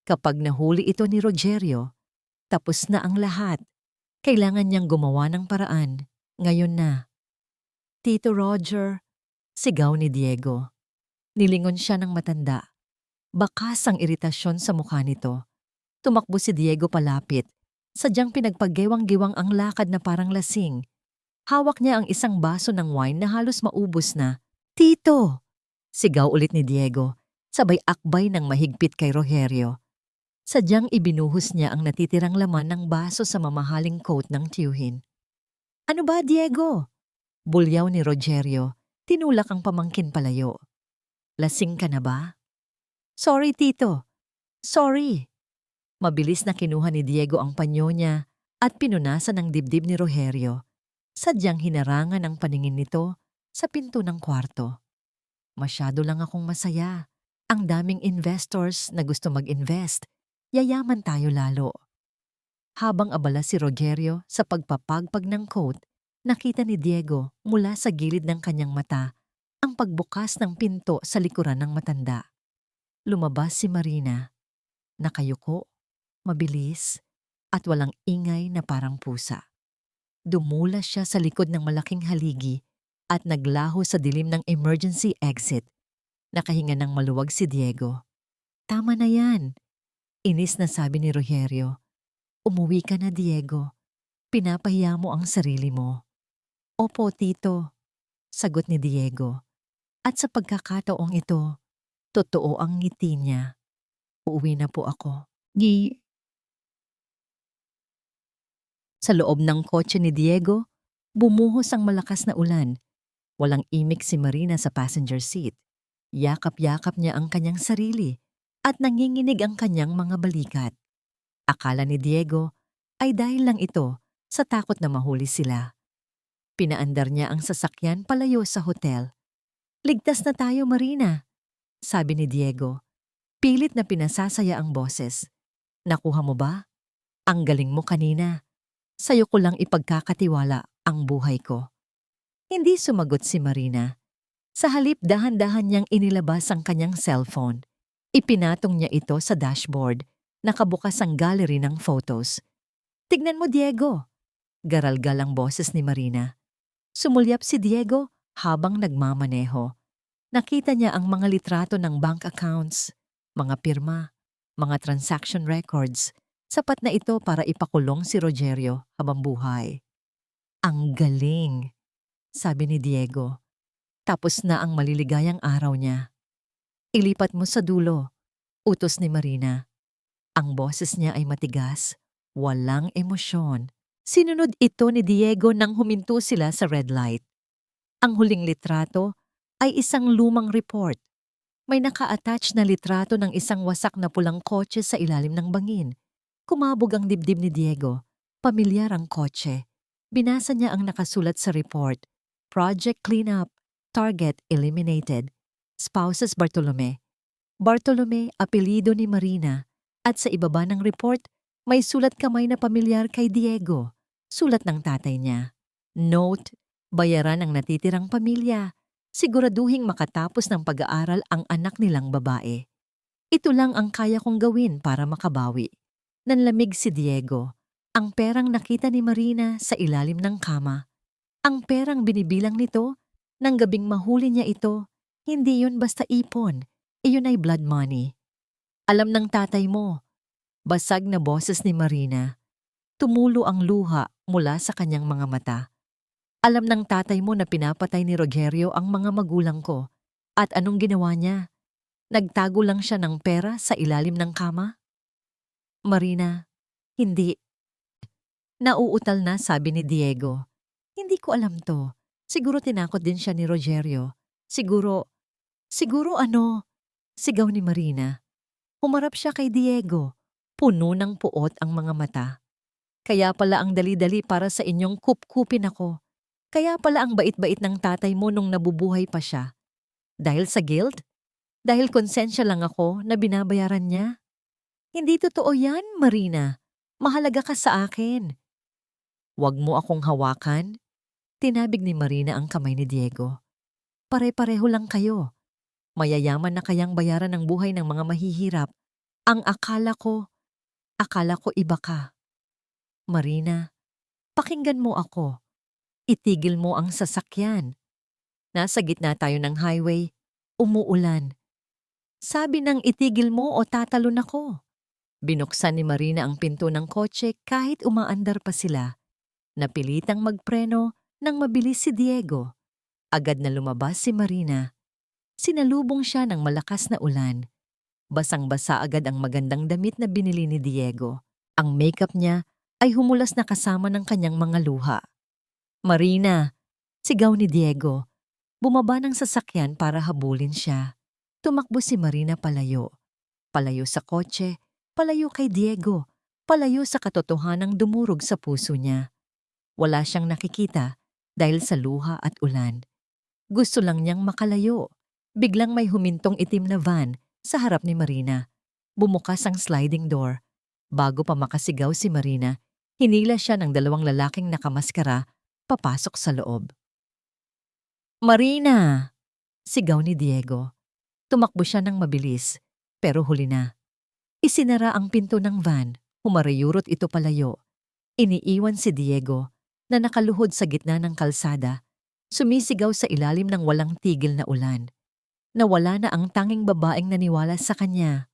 Kapag nahuli ito ni Rogerio, tapos na ang lahat. Kailangan niyang gumawa ng paraan. Ngayon na. Tito Roger, sigaw ni Diego. Nilingon siya ng matanda. Bakas ang iritasyon sa mukha nito. Tumakbo si Diego palapit. Sadyang pinagpaggewang-gewang ang lakad na parang lasing. Hawak niya ang isang baso ng wine na halos maubos na. Tito! Sigaw ulit ni Diego, sabay akbay ng mahigpit kay Rogerio. Sadyang ibinuhos niya ang natitirang laman ng baso sa mamahaling coat ng tiyuhin. Ano ba, Diego? Bulyaw ni Rogerio, tinulak ang pamangkin palayo. Lasing ka na ba? Sorry, Tito. Sorry. Mabilis na kinuha ni Diego ang panyo niya at pinunasan ng dibdib ni Rogerio. Sadyang hinarangan ang paningin nito sa pinto ng kwarto. Masyado lang akong masaya. Ang daming investors na gusto mag-invest. Yayaman tayo lalo. Habang abala si Rogerio sa pagpapagpag ng coat, nakita ni Diego mula sa gilid ng kanyang mata ang pagbukas ng pinto sa likuran ng matanda. Lumabas si Marina. Nakayuko, mabilis, at walang ingay na parang pusa. Dumula siya sa likod ng malaking haligi at naglaho sa dilim ng emergency exit. Nakahinga ng maluwag si Diego. Tama na yan. Inis na sabi ni Rogerio. Umuwi ka na, Diego. Pinapahiya mo ang sarili mo. Opo, Tito. Sagot ni Diego. At sa pagkakataong ito, totoo ang ngiti niya. Uuwi na po ako. Sa loob ng kotse ni Diego, bumuhos ang malakas na ulan. Walang imik si Marina sa passenger seat. Yakap-yakap niya ang kanyang sarili at nanginginig ang kanyang mga balikat. Akala ni Diego ay dahil lang ito sa takot na mahuli sila. Pinaandar niya ang sasakyan palayo sa hotel. Ligtas na tayo, Marina, sabi ni Diego. Pilit na pinasasaya ang boses. Nakuha mo ba? Ang galing mo kanina. Sa'yo ko lang ipagkakatiwala ang buhay ko. Hindi sumagot si Marina. Sa halip dahan-dahan niyang inilabas ang kanyang cellphone. Ipinatong niya ito sa dashboard. Nakabukas ang gallery ng photos. Tignan mo, Diego! Garalgal ang boses ni Marina. Sumulyap si Diego habang nagmamaneho. Nakita niya ang mga litrato ng bank accounts, mga pirma, mga transaction records. Sapat na ito para ipakulong si Rogerio habang buhay. Ang galing, sabi ni Diego. Tapos na ang maliligayang araw niya. Ilipat mo sa dulo, utos ni Marina. Ang boses niya ay matigas, walang emosyon. Sinunod ito ni Diego nang huminto sila sa red light. Ang huling litrato ay isang lumang report. May naka-attach na litrato ng isang wasak na pulang kotse sa ilalim ng bangin. Kumabog ang dibdib ni Diego. Pamilyar ang kotse. Binasa niya ang nakasulat sa report. Project Cleanup. Target Eliminated. Spouses Bartolome. Bartolome, apelido ni Marina. At sa ibaba ng report, may sulat kamay na pamilyar kay Diego. Sulat ng tatay niya. Note, bayaran ang natitirang pamilya. Siguraduhing makatapos ng pag-aaral ang anak nilang babae. Ito lang ang kaya kong gawin para makabawi. Nanlamig si Diego. Ang perang nakita ni Marina sa ilalim ng kama. Ang perang binibilang nito, nang gabing mahuli niya ito, hindi yun basta ipon. Iyon ay blood money. Alam ng tatay mo. Basag na boses ni Marina. Tumulo ang luha mula sa kanyang mga mata. Alam ng tatay mo na pinapatay ni Rogerio ang mga magulang ko. At anong ginawa niya? Nagtago lang siya ng pera sa ilalim ng kama? Marina, hindi. Nauutal na, sabi ni Diego. Hindi ko alam to. Siguro tinakot din siya ni Rogerio. Siguro ano? Sigaw ni Marina. Humarap siya kay Diego. Puno ng puot ang mga mata. Kaya pala ang dali-dali para sa inyong kupkupin ako. Kaya pala ang bait-bait ng tatay mo nung nabubuhay pa siya. Dahil sa guilt? Dahil konsensya lang ako na binabayaran niya? Hindi totoo yan, Marina. Mahalaga ka sa akin. Huwag mo akong hawakan. Tinabig ni Marina ang kamay ni Diego. Pare-pareho lang kayo. Mayayaman na kayang bayaran ng buhay ng mga mahihirap. Ang akala ko iba ka. Marina, pakinggan mo ako. Itigil mo ang sasakyan. Nasa gitna tayo ng highway, umuulan. Sabi ng itigil mo o tatalon ako. Binuksan ni Marina ang pinto ng kotse kahit umaandar pa sila. Napilitang magpreno nang mabilis si Diego. Agad na lumabas si Marina. Sinalubong siya ng malakas na ulan. Basang-basa agad ang magandang damit na binili ni Diego. Ang makeup niya ay humulas na kasama ng kanyang mga luha. Marina, sigaw ni Diego. Bumaba ng sasakyan para habulin siya. Tumakbo si Marina palayo. Palayo sa kotse, palayo kay Diego, palayo sa katotohanang dumurog sa puso niya. Wala siyang nakikita dahil sa luha at ulan. Gusto lang niyang makalayo. Biglang may humintong itim na van sa harap ni Marina. Bumukas ang sliding door. Bago pa makasigaw si Marina, hinila siya ng dalawang lalaking nakamaskara papasok sa loob. Marina! Sigaw ni Diego. Tumakbo siya ng mabilis, pero huli na. Isinara ang pinto ng van, humarayurot ito palayo. Iniiwan si Diego na nakaluhod sa gitna ng kalsada, sumisigaw sa ilalim ng walang tigil na ulan. Nawala na ang tanging babaeng naniwala sa kanya.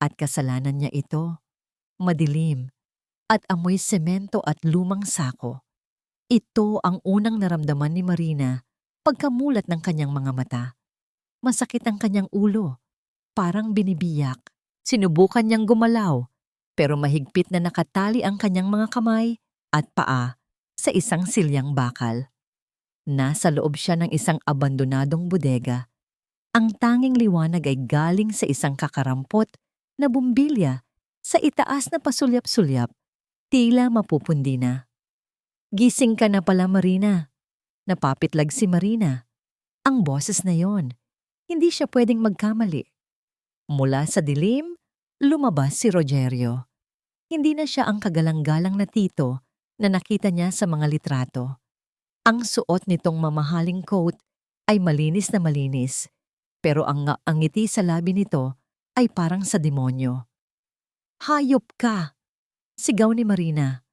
At kasalanan niya ito, madilim, at amoy semento at lumang sako. Ito ang unang naramdaman ni Marina pagkamulat ng kanyang mga mata. Masakit ang kanyang ulo, parang binibiyak. Sinubukan niyang gumalaw, pero mahigpit na nakatali ang kanyang mga kamay at paa sa isang silyang bakal. Nasa loob siya ng isang abandonadong bodega. Ang tanging liwanag ay galing sa isang kakarampot na bumbilya sa itaas na pasulyap-sulyap, tila mapupundi na. Gising ka na pala, Marina. Napapitlag si Marina. Ang boses na yon. Hindi siya pwedeng magkamali. Mula sa dilim, lumabas si Rogerio. Hindi na siya ang kagalang-galang na tito na nakita niya sa mga litrato. Ang suot nitong mamahaling coat ay malinis na malinis, pero ang ngiti sa labi nito ay parang sa demonyo. "Hayop ka!" sigaw ni Marina.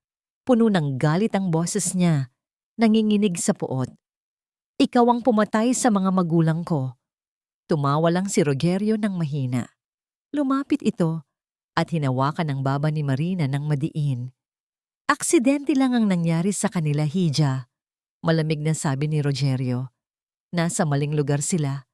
Puno ng galit ang boses niya, nanginginig sa puot. "Ikaw ang pumatay sa mga magulang ko." Tumawa lang si Rogerio ng mahina. Lumapit ito at hinawakan ang baba ni Marina ng madiin. "Aksidente lang ang nangyari sa kanila, Hija," malamig na sabi ni Rogerio. "Nasa maling lugar sila.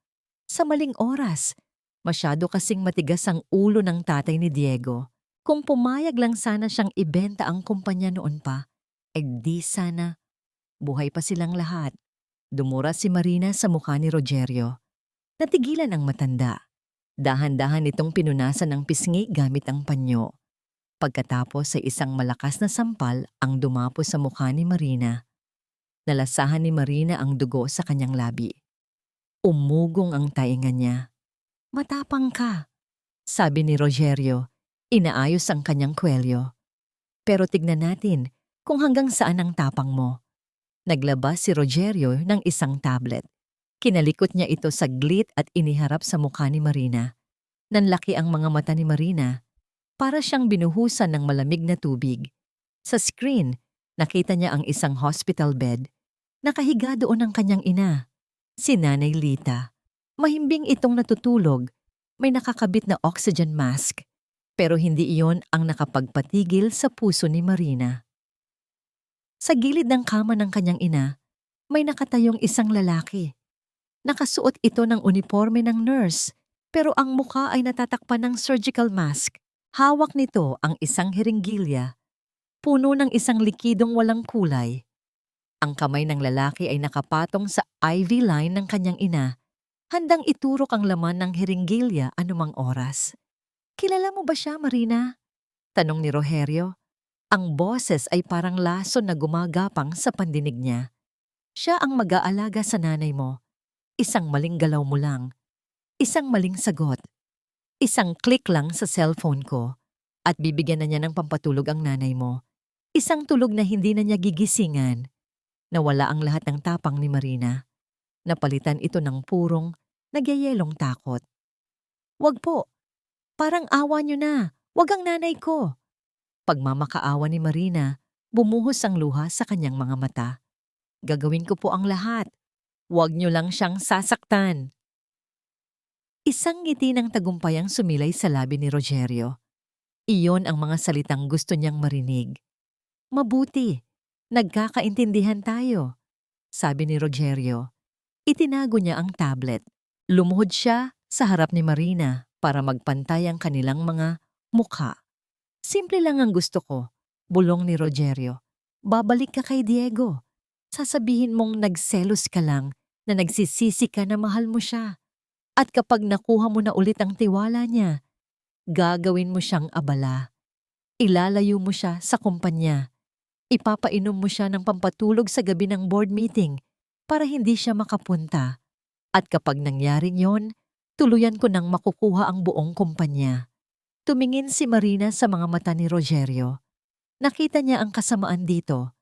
Sa maling oras. Masyado kasing matigas ang ulo ng tatay ni Diego. Kung pumayag lang sana siyang ibenta ang kumpanya noon pa, ay di sana. Buhay pa silang lahat." Dumura si Marina sa mukha ni Rogerio. Natigilan ang matanda. Dahan-dahan itong pinunasan ng pisngi gamit ang panyo. Pagkatapos ay isang malakas na sampal ang dumapo sa mukha ni Marina. Nalasahan ni Marina ang dugo sa kanyang labi. Umugong ang tainga niya. "Matapang ka," sabi ni Rogerio. Inaayos ang kanyang kwelyo. "Pero tignan natin kung hanggang saan ang tapang mo." Naglabas si Rogerio ng isang tablet. Kinalikot niya ito saglit at iniharap sa mukha ni Marina. Nanlaki ang mga mata ni Marina. Para siyang binuhusan ng malamig na tubig. Sa screen, nakita niya ang isang hospital bed. Nakahiga doon ang kanyang ina, si Nanay Lita. Mahimbing itong natutulog. May nakakabit na oxygen mask. Pero hindi iyon ang nakapagpatigil sa puso ni Marina. Sa gilid ng kama ng kanyang ina, may nakatayong isang lalaki. Nakasuot ito ng uniforme ng nurse, pero ang mukha ay natatakpan ng surgical mask. Hawak nito ang isang hiringgilya, puno ng isang likidong walang kulay. Ang kamay ng lalaki ay nakapatong sa IV line ng kanyang ina, handang iturok ang laman ng hiringgilya anumang oras. "Kilala mo ba siya, Marina?" tanong ni Rogerio. Ang boses ay parang lason na gumagapang sa pandinig niya. "Siya ang mag-aalaga sa nanay mo. Isang maling galaw mo lang. Isang maling sagot. Isang click lang sa cellphone ko at bibigyan na niya ng pampatulog ang nanay mo. Isang tulog na hindi na niya gigisingan." Nawala ang lahat ng tapang ni Marina. Napalitan ito ng purong, nagyayelong takot. "Wag po. Parang awa niyo na. Wag ang nanay ko." Pagmamakaawa ni Marina, bumuhos ang luha sa kanyang mga mata. "Gagawin ko po ang lahat. Wag niyo lang siyang sasaktan." Isang ngiti ng tagumpay ang sumilay sa labi ni Rogerio. Iyon ang mga salitang gusto niyang marinig. "Mabuti. Nagkakaintindihan tayo," sabi ni Rogerio. Itinago niya ang tablet. Lumuhod siya sa harap ni Marina para magpantay ang kanilang mga mukha. "Simple lang ang gusto ko," bulong ni Rogerio. "Babalik ka kay Diego. Sasabihin mong nagselos ka lang na nagsisisi ka na mahal mo siya. At kapag nakuha mo na ulit ang tiwala niya, gagawin mo siyang abala. Ilalayo mo siya sa kumpanya. Ipapainom mo siya ng pampatulog sa gabi ng board meeting para hindi siya makapunta. At kapag nangyari yon, tuluyan ko nang makukuha ang buong kumpanya." Tumingin si Marina sa mga mata ni Rogerio. Nakita niya ang kasamaan dito.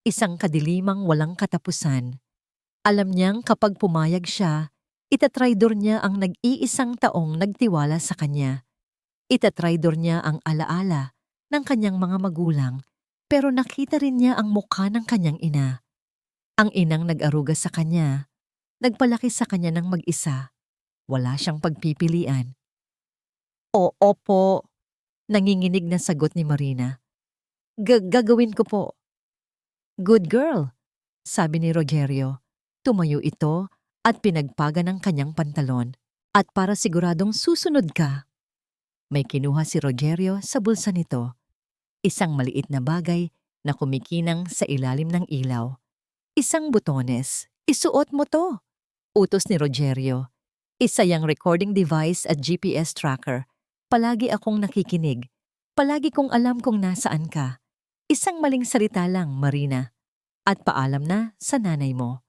Isang kadilimang walang katapusan. Alam niyang kapag pumayag siya, itatraidor niya ang nag-iisang taong nagtiwala sa kanya. Itatraidor niya ang alaala ng kanyang mga magulang, pero nakita rin niya ang mukha ng kanyang ina. Ang inang nag-aruga sa kanya, nagpalaki sa kanya ng mag-isa. Wala siyang pagpipilian. "Oo po," nanginginig na sagot ni Marina. Gagawin ko po." "Good girl," sabi ni Rogerio. Tumayo ito at pinagpaga ng kanyang pantalon. "At para siguradong susunod ka." May kinuha si Rogerio sa bulsa nito. Isang maliit na bagay na kumikinang sa ilalim ng ilaw. Isang butones. "Isuot mo to," utos ni Rogerio. "Isa yang recording device at GPS tracker. Palagi akong nakikinig. Palagi kong alam kung nasaan ka. Isang maling salita lang, Marina. At paalam na sa nanay mo."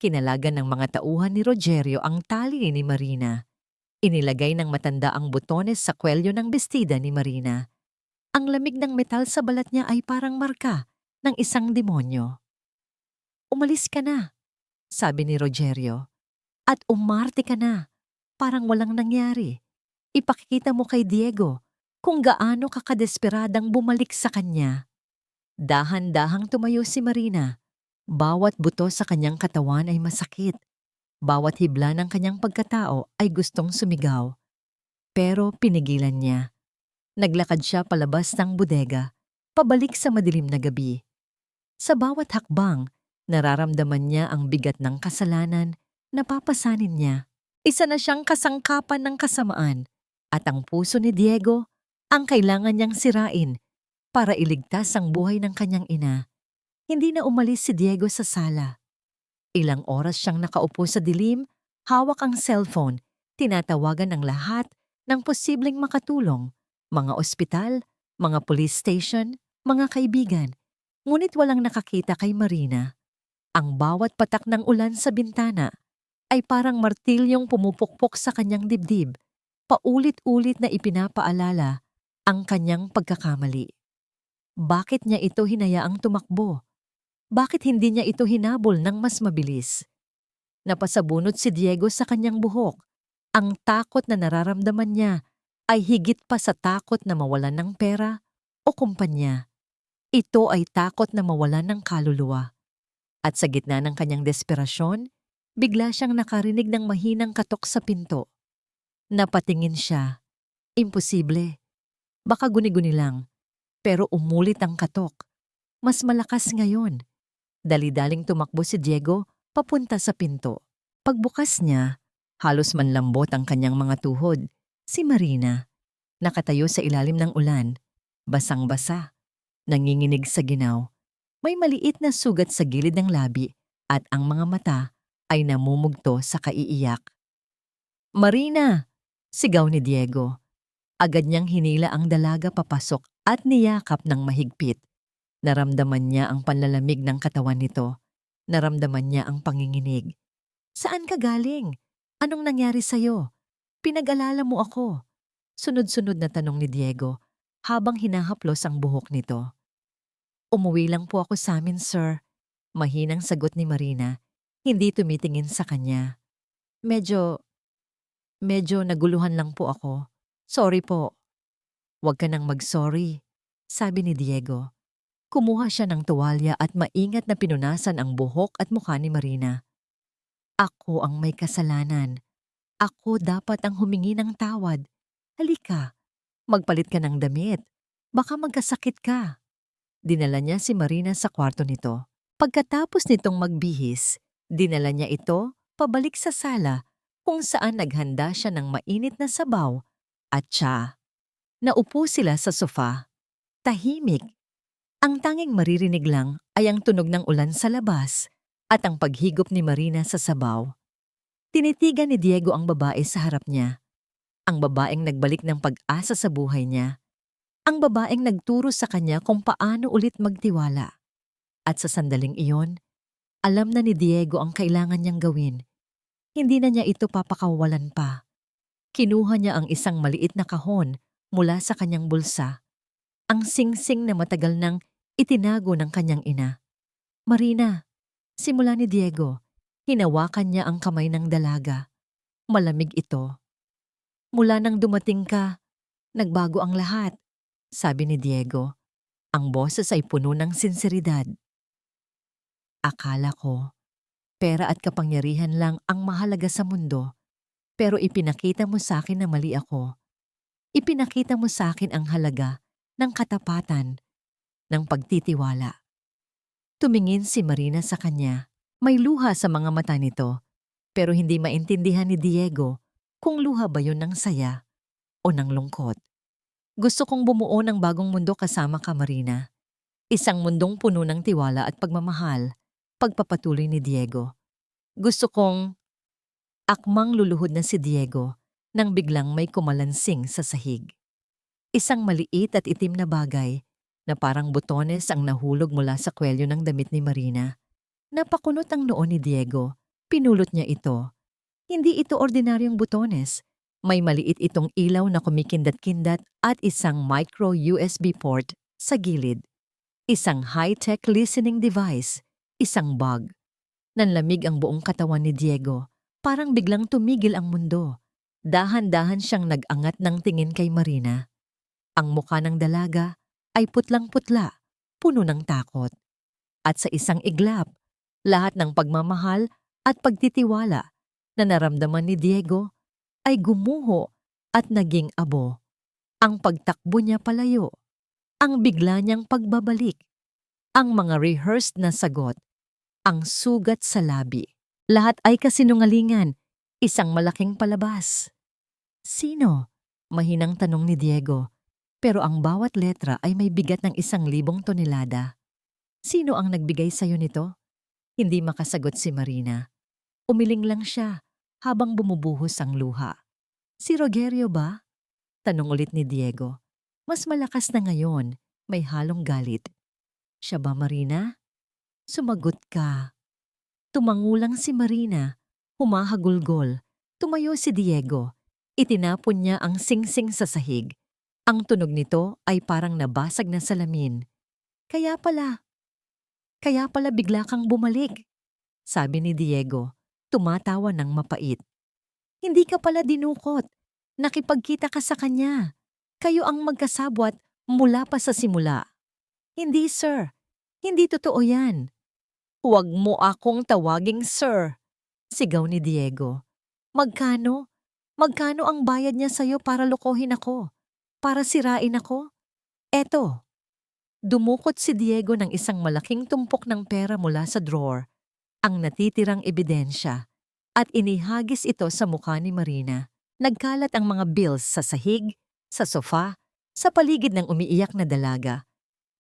Kinalagan ng mga tauhan ni Rogerio ang tali ni Marina. Inilagay ng matanda ang butones sa kwelyo ng bestida ni Marina. Ang lamig ng metal sa balat niya ay parang marka ng isang demonyo. "Umalis ka na," sabi ni Rogerio, "at umarte ka na. Parang walang nangyari. Ipakikita mo kay Diego kung gaano ka kadesperadang bumalik sa kanya." Dahan-dahang tumayo si Marina. Bawat buto sa kanyang katawan ay masakit. Bawat hibla ng kanyang pagkatao ay gustong sumigaw. Pero pinigilan niya. Naglakad siya palabas ng bodega, pabalik sa madilim na gabi. Sa bawat hakbang, nararamdaman niya ang bigat ng kasalanan na papasanin niya. Isa na siyang kasangkapan ng kasamaan at ang puso ni Diego ang kailangan niyang sirain para iligtas ang buhay ng kanyang ina. Hindi na umalis si Diego sa sala. Ilang oras siyang nakaupo sa dilim, hawak ang cellphone, tinatawagan ng lahat ng posibleng makatulong, mga ospital, mga police station, mga kaibigan. Ngunit walang nakakita kay Marina. Ang bawat patak ng ulan sa bintana ay parang martilyong pumupukpok sa kanyang dibdib, paulit-ulit na ipinapaalala ang kanyang pagkakamali. Bakit niya ito hinayaang tumakbo? Bakit hindi niya ito hinabol ng mas mabilis? Napasabunot si Diego sa kanyang buhok. Ang takot na nararamdaman niya ay higit pa sa takot na mawalan ng pera o kumpanya. Ito ay takot na mawalan ng kaluluwa. At sa gitna ng kanyang desperasyon, bigla siyang nakarinig ng mahinang katok sa pinto. Napatingin siya. Imposible. Baka guni-guni lang. Pero umulit ang katok. Mas malakas ngayon. Dali-daling tumakbo si Diego papunta sa pinto. Pagbukas niya, halos manlambot ang kanyang mga tuhod. Si Marina, nakatayo sa ilalim ng ulan, basang-basa, nanginginig sa ginaw. May maliit na sugat sa gilid ng labi at ang mga mata ay namumugto sa kaiiyak. "Marina!" sigaw ni Diego. Agad niyang hinila ang dalaga papasok at niyakap ng mahigpit. Naramdaman niya ang panlalamig ng katawan nito. Naramdaman niya ang panginginig. "Saan ka galing? Anong nangyari sa'yo? Pinag-alala mo ako." Sunod-sunod na tanong ni Diego habang hinahaplos ang buhok nito. "Umuwi lang po ako sa amin, sir." Mahinang sagot ni Marina, hindi tumitingin sa kanya. Medyo naguluhan lang po ako. Sorry po." "Huwag ka nang mag-sorry," sabi ni Diego. Kumuha siya ng tuwalya at maingat na pinunasan ang buhok at mukha ni Marina. "Ako ang may kasalanan. Ako dapat ang humingi ng tawad. Halika, magpalit ka ng damit. Baka magkasakit ka." Dinala niya si Marina sa kwarto nito. Pagkatapos nitong magbihis, dinala niya ito pabalik sa sala kung saan naghanda siya ng mainit na sabaw at tsa. Naupo sila sa sofa. Tahimik. Ang tanging maririnig lang ay ang tunog ng ulan sa labas at ang paghigop ni Marina sa sabaw. Tinitigan ni Diego ang babae sa harap niya. Ang babaeng nagbalik ng pag-asa sa buhay niya. Ang babaeng nagturo sa kanya kung paano ulit magtiwala. At sa sandaling iyon, alam na ni Diego ang kailangan niyang gawin. Hindi na niya ito papakawalan pa. Kinuha niya ang isang maliit na kahon mula sa kanyang bulsa. Ang singsing na matagal nang itinago ng kanyang ina. "Marina," simula ni Diego, hinawakan niya ang kamay ng dalaga. Malamig ito. "Mula nang dumating ka, nagbago ang lahat," sabi ni Diego. Ang boses ay puno ng sinseridad. "Akala ko, pera at kapangyarihan lang ang mahalaga sa mundo, pero ipinakita mo sa akin na mali ako. Ipinakita mo sa akin ang halaga ng katapatan, ng pagtitiwala." Tumingin si Marina sa kanya. May luha sa mga mata nito, pero hindi maintindihan ni Diego kung luha ba yun ng saya o ng lungkot. "Gusto kong bumuo ng bagong mundo kasama ka, Marina. Isang mundong puno ng tiwala at pagmamahal," pagpapatuloy ni Diego. "Gusto kong..." Akmang luluhod na si Diego nang biglang may kumalansing sa sahig. Isang maliit at itim na bagay na parang butones ang nahulog mula sa kwelyo ng damit ni Marina. Napakunot ang noo ni Diego. Pinulot niya ito. Hindi ito ordinaryong butones. May maliit itong ilaw na kumikindat-kindat at isang micro USB port sa gilid. Isang high-tech listening device, isang bag. Nanlamig ang buong katawan ni Diego. Parang biglang tumigil ang mundo. Dahan-dahan siyang nag-angat ng tingin kay Marina. Ang mukha ng dalaga ay putlang-putla, puno ng takot. At sa isang iglap, lahat ng pagmamahal at pagtitiwala na naramdaman ni Diego ay gumuho at naging abo. Ang pagtakbo niya palayo, ang bigla niyang pagbabalik, ang mga rehearsed na sagot, ang sugat sa labi. Lahat ay kasinungalingan, isang malaking palabas. Sino? Mahinang tanong ni Diego, pero ang bawat letra ay may bigat ng 1,000 tonelada. Sino ang nagbigay sa'yo nito? Hindi makasagot si Marina. Umiling lang siya habang bumubuhos ang luha. Si Rogerio ba? Tanong ulit ni Diego. Mas malakas na ngayon, may halong galit. Siya ba, Marina? Sumagot ka. Tumangulang si Marina, humahagulgol. Tumayo si Diego. Itinapon niya ang singsing sa sahig. Ang tunog nito ay parang nabasag na salamin. Kaya pala bigla kang bumalik, sabi ni Diego, tumatawa ng mapait. Hindi ka pala dinukot. Nakipagkita ka sa kanya. Kayo ang magkasabwat mula pa sa simula. Hindi, sir. Hindi totoo yan. Huwag mo akong tawaging sir, sigaw ni Diego. Magkano? Magkano ang bayad niya sa'yo para lokohin ako? Para sirain ako? Eto. Dumukot si Diego ng isang malaking tumpok ng pera mula sa drawer, ang natitirang ebidensya, at inihagis ito sa mukha ni Marina. Nagkalat ang mga bills sa sahig, sa sofa, sa paligid ng umiiyak na dalaga.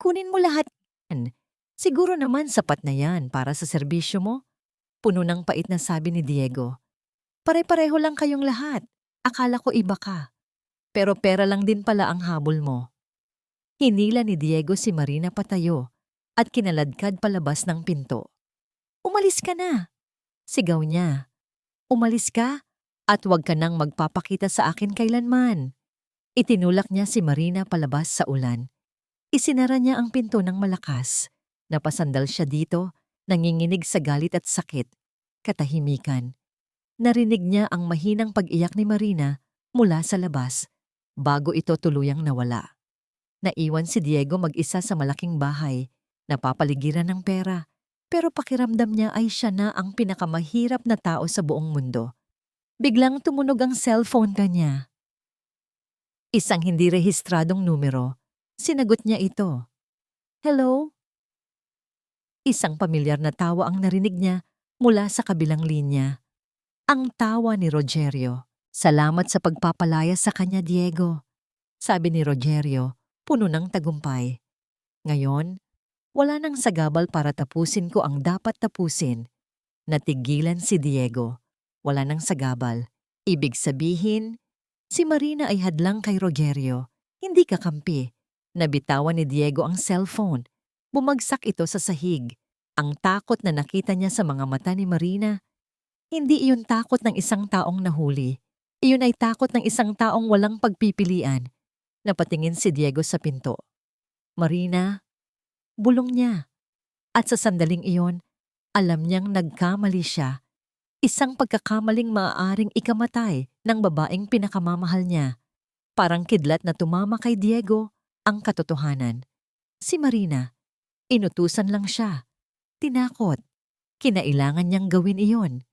Kunin mo lahat yan. Siguro naman sapat na yan para sa serbisyo mo. Puno ng pait na sabi ni Diego. Pare-pareho lang kayong lahat. Akala ko iba ka. Pero pera lang din pala ang habol mo. Hinila ni Diego si Marina patayo at kinaladkad palabas ng pinto. Umalis ka na, sigaw niya. Umalis ka at huwag ka nang magpapakita sa akin kailanman. Itinulak niya si Marina palabas sa ulan. Isinara niya ang pinto ng malakas. Napasandal siya dito, nanginginig sa galit at sakit. Katahimikan. Narinig niya ang mahinang pag-iyak ni Marina mula sa labas, bago ito tuluyang nawala. Naiwan si Diego mag-isa sa malaking bahay, napapaligiran ng pera, pero pakiramdam niya ay siya na ang pinakamahirap na tao sa buong mundo. Biglang tumunog ang cellphone niya. Isang hindi rehistradong numero. Sinagot niya ito. Hello? Isang pamilyar na tawa ang narinig niya mula sa kabilang linya. Ang tawa ni Rogerio. Salamat sa pagpapalaya sa kanya, Diego. Sabi ni Rogerio, puno ng tagumpay. Ngayon, wala nang sagabal para tapusin ko ang dapat tapusin. Natigilan si Diego. Wala nang sagabal. Ibig sabihin, si Marina ay hadlang kay Rogerio. Hindi kakampi. Nabitawan ni Diego ang cellphone. Bumagsak ito sa sahig. Ang takot na nakita niya sa mga mata ni Marina, hindi iyon takot ng isang taong nahuli. Iyon ay takot ng isang taong walang pagpipilian. Napatingin si Diego sa pinto. Marina, bulong niya. At sa sandaling iyon, alam niyang nagkamali siya. Isang pagkakamaling maaaring ikamatay ng babaeng pinakamamahal niya. Parang kidlat na tumama kay Diego ang katotohanan. Si Marina, inutusan lang siya. Tinakot. Kinailangan niyang gawin iyon.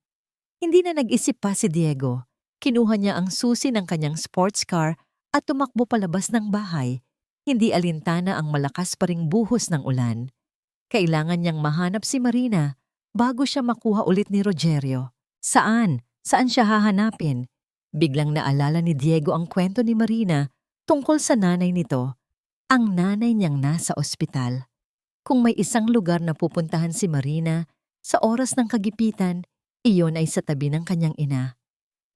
Hindi na nag-isip pa si Diego. Kinuha niya ang susi ng kanyang sports car at tumakbo palabas ng bahay. Hindi alintana ang malakas pa ring buhos ng ulan. Kailangan niyang mahanap si Marina bago siya makuha ulit ni Rogerio. Saan? Saan siya hahanapin? Biglang naalala ni Diego ang kwento ni Marina tungkol sa nanay nito. Ang nanay niyang nasa ospital. Kung may isang lugar na pupuntahan si Marina sa oras ng kagipitan, iyon ay sa tabi ng kanyang ina.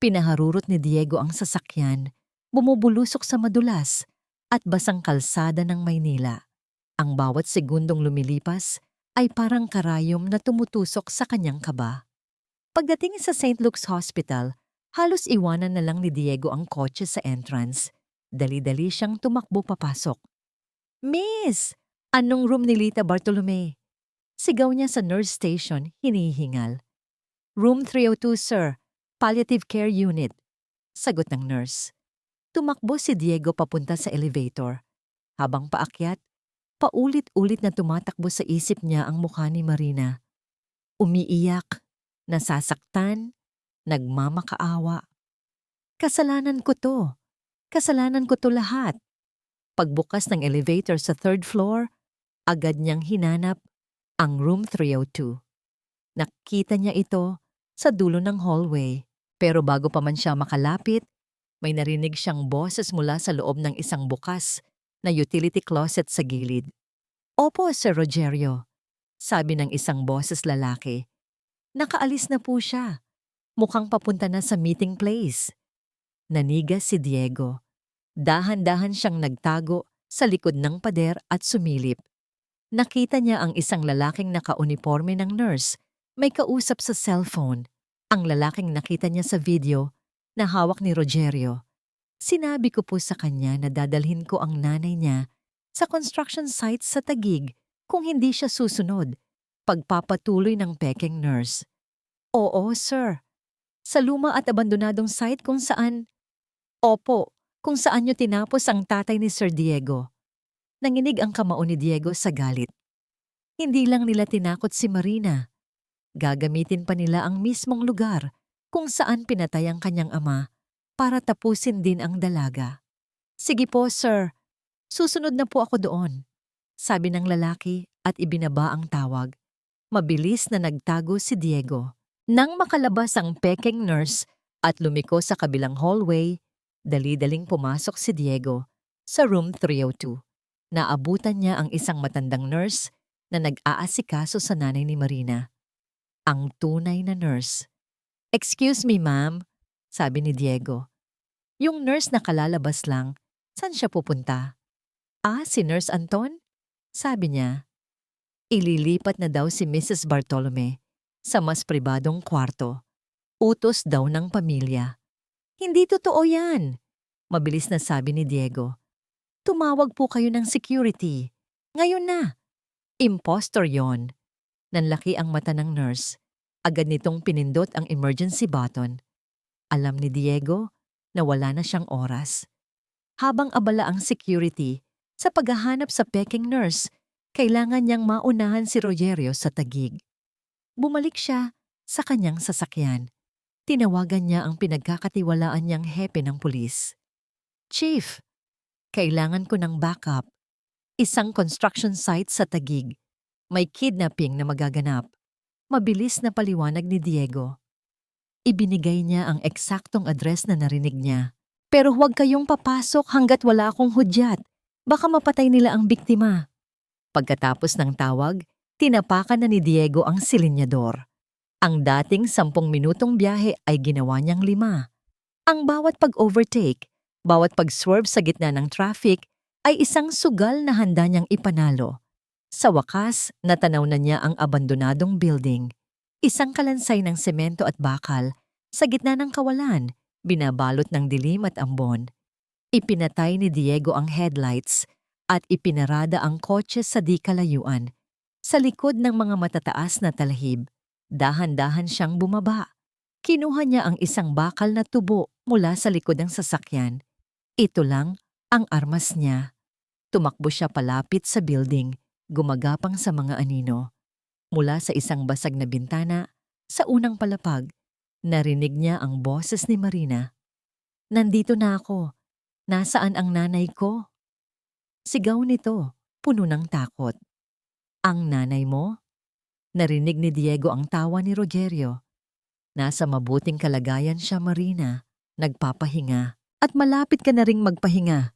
Pinaharurot ni Diego ang sasakyan, bumubulusok sa madulas at basang kalsada ng Maynila. Ang bawat segundong lumilipas ay parang karayom na tumutusok sa kanyang kaba. Pagdating sa St. Luke's Hospital, Halos iwanan na lang ni Diego ang kotse sa entrance. Dali-dali siyang tumakbo papasok. "Miss! Anong room ni Lita Bartolome?" Sigaw niya sa nurse station, hinihingal. "Room 302, sir. Palliative care unit." Sagot ng nurse. Tumakbo si Diego papunta sa elevator. Habang paakyat, paulit-ulit na tumatakbo sa isip niya ang mukha ni Marina. Umiiyak, nasasaktan, nagmamakaawa. Kasalanan ko to. Kasalanan ko to lahat. Pagbukas ng elevator sa third floor, agad niyang hinanap ang room 302. Nakita niya ito sa dulo ng hallway. Pero bago pa man siya makalapit, may narinig siyang boses mula sa loob ng isang bukas na utility closet sa gilid. "Opo, Sir Rogerio," sabi ng isang boses lalaki. Nakaalis na po siya. Mukhang papunta na sa meeting place. Nanigas si Diego. Dahan-dahan siyang nagtago sa likod ng pader at sumilip. Nakita niya ang isang lalaking naka-uniforme ng nurse, may kausap sa cellphone. Ang lalaking nakita niya sa video na hawak ni Rogerio. "Sinabi ko po sa kanya na dadalhin ko ang nanay niya sa construction site sa Taguig kung hindi siya susunod." Pagpapatuloy ng peking nurse. "Oo, sir. Sa luma at abandonadong site kung saan..." "Opo, kung saan niyo tinapos ang tatay ni Sir Diego." Nanginig ang kamao ni Diego sa galit. Hindi lang nila tinakot si Marina. Gagamitin pa nila ang mismong lugar kung saan pinatay ang kanyang ama para tapusin din ang dalaga. "Sige po, sir. Susunod na po ako doon," sabi ng lalaki at ibinaba ang tawag. Mabilis na nagtago si Diego. Nang makalabas ang peking nurse at lumiko sa kabilang hallway, dali-daling pumasok si Diego sa room 302. Naabutan niya ang isang matandang nurse na nag-aasikaso sa nanay ni Marina. Ang tunay na nurse. "Excuse me, ma'am," sabi ni Diego. Yung nurse na kalalabas lang, saan siya pupunta? "Ah, si Nurse Anton?" Sabi niya. Ililipat na daw si Mrs. Bartolome sa mas pribadong kwarto. Utos daw ng pamilya. "Hindi totoo yan," mabilis na sabi ni Diego. "Tumawag po kayo ng security. Ngayon na." Impostor yon. Nanlaki ang mata ng nurse. Agad nitong pinindot ang emergency button. Alam ni Diego na wala na siyang oras. Habang abala ang security sa paghahanap sa peking nurse, kailangan niyang maunahan si Rogerio sa Taguig. Bumalik siya sa kanyang sasakyan. Tinawagan niya ang pinagkakatiwalaan niyang hepe ng pulis. "Chief, kailangan ko ng backup. Isang construction site sa Taguig. May kidnapping na magaganap." Mabilis na paliwanag ni Diego. Ibinigay niya ang eksaktong address na narinig niya. "Pero huwag kayong papasok hanggat wala akong hudyat. Baka mapatay nila ang biktima." Pagkatapos ng tawag, tinapakan na ni Diego ang silinyador. Ang dating 10 minutong biyahe ay ginawa niyang 5. Ang bawat pag-overtake, bawat pag-swerve sa gitna ng traffic ay isang sugal na handa niyang ipanalo. Sa wakas, natanaw na niya ang abandonadong building. Isang kalansay ng semento at bakal, sa gitna ng kawalan, binabalot ng dilim at ambon. Ipinatay ni Diego ang headlights at ipinarada ang kotse sa di kalayuan. Sa likod ng mga matataas na talahib, dahan-dahan siyang bumaba. Kinuha niya ang isang bakal na tubo mula sa likod ng sasakyan. Ito lang ang armas niya. Tumakbo siya palapit sa building, gumagapang sa mga anino. Mula sa isang basag na bintana, sa unang palapag, narinig niya ang boses ni Marina. "Nandito na ako. Nasaan ang nanay ko?" Sigaw nito, puno ng takot. "Ang nanay mo?" Narinig ni Diego ang tawa ni Rogerio. "Nasa mabuting kalagayan siya, Marina. Nagpapahinga. At malapit ka na ring magpahinga.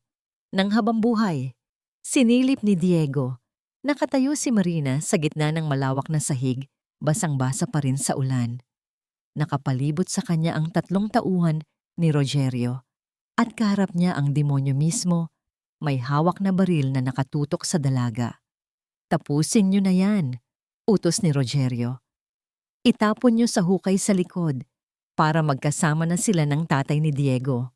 Nang habambuhay." Sinilip ni Diego. Nakatayo si Marina sa gitna ng malawak na sahig, basang-basa pa rin sa ulan. Nakapalibot sa kanya ang 3 tauhan ni Rogerio. At kaharap niya ang demonyo mismo, may hawak na baril na nakatutok sa dalaga. "Tapusin niyo na yan," utos ni Rogerio. "Itapon niyo sa hukay sa likod. para magkasama na sila ng tatay ni Diego.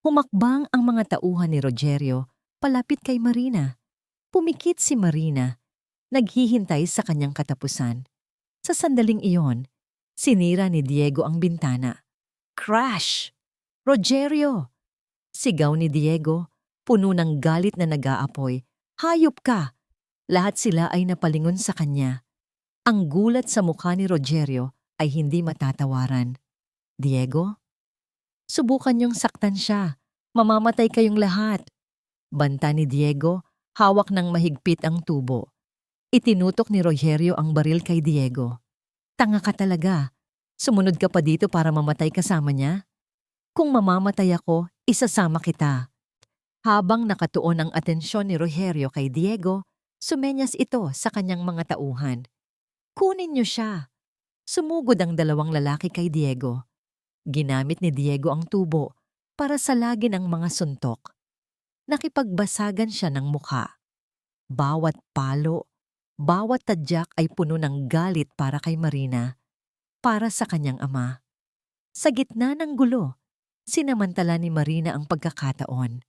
Humakbang ang mga tauhan ni Rogerio palapit kay Marina. Pumikit si Marina, naghihintay sa kanyang katapusan. Sa sandaling iyon, sinira ni Diego ang bintana. Crash! Rogerio! Sigaw ni Diego, puno ng galit na nag-aapoy. Hayop ka! Lahat sila ay napalingon sa kanya. Ang gulat sa mukha ni Rogerio ay hindi matatawaran. Diego? Subukan niyong saktan siya. Mamamatay kayong lahat. Banta ni Diego, hawak ng mahigpit ang tubo. Itinutok ni Rogerio ang baril kay Diego. Tanga ka talaga. Sumunod ka pa dito para mamatay kasama niya? Kung mamamatay ako, isasama kita. Habang nakatuon ang atensyon ni Rogerio kay Diego, sumenyas ito sa kanyang mga tauhan. Kunin niyo siya. Sumugod ang dalawang lalaki kay Diego. Ginamit ni Diego ang tubo para salagin ang mga suntok. Nakipagbasagan siya ng mukha. Bawat palo, bawat tadyak ay puno ng galit para kay Marina, para sa kanyang ama. Sa gitna ng gulo, sinamantala ni Marina ang pagkakataon.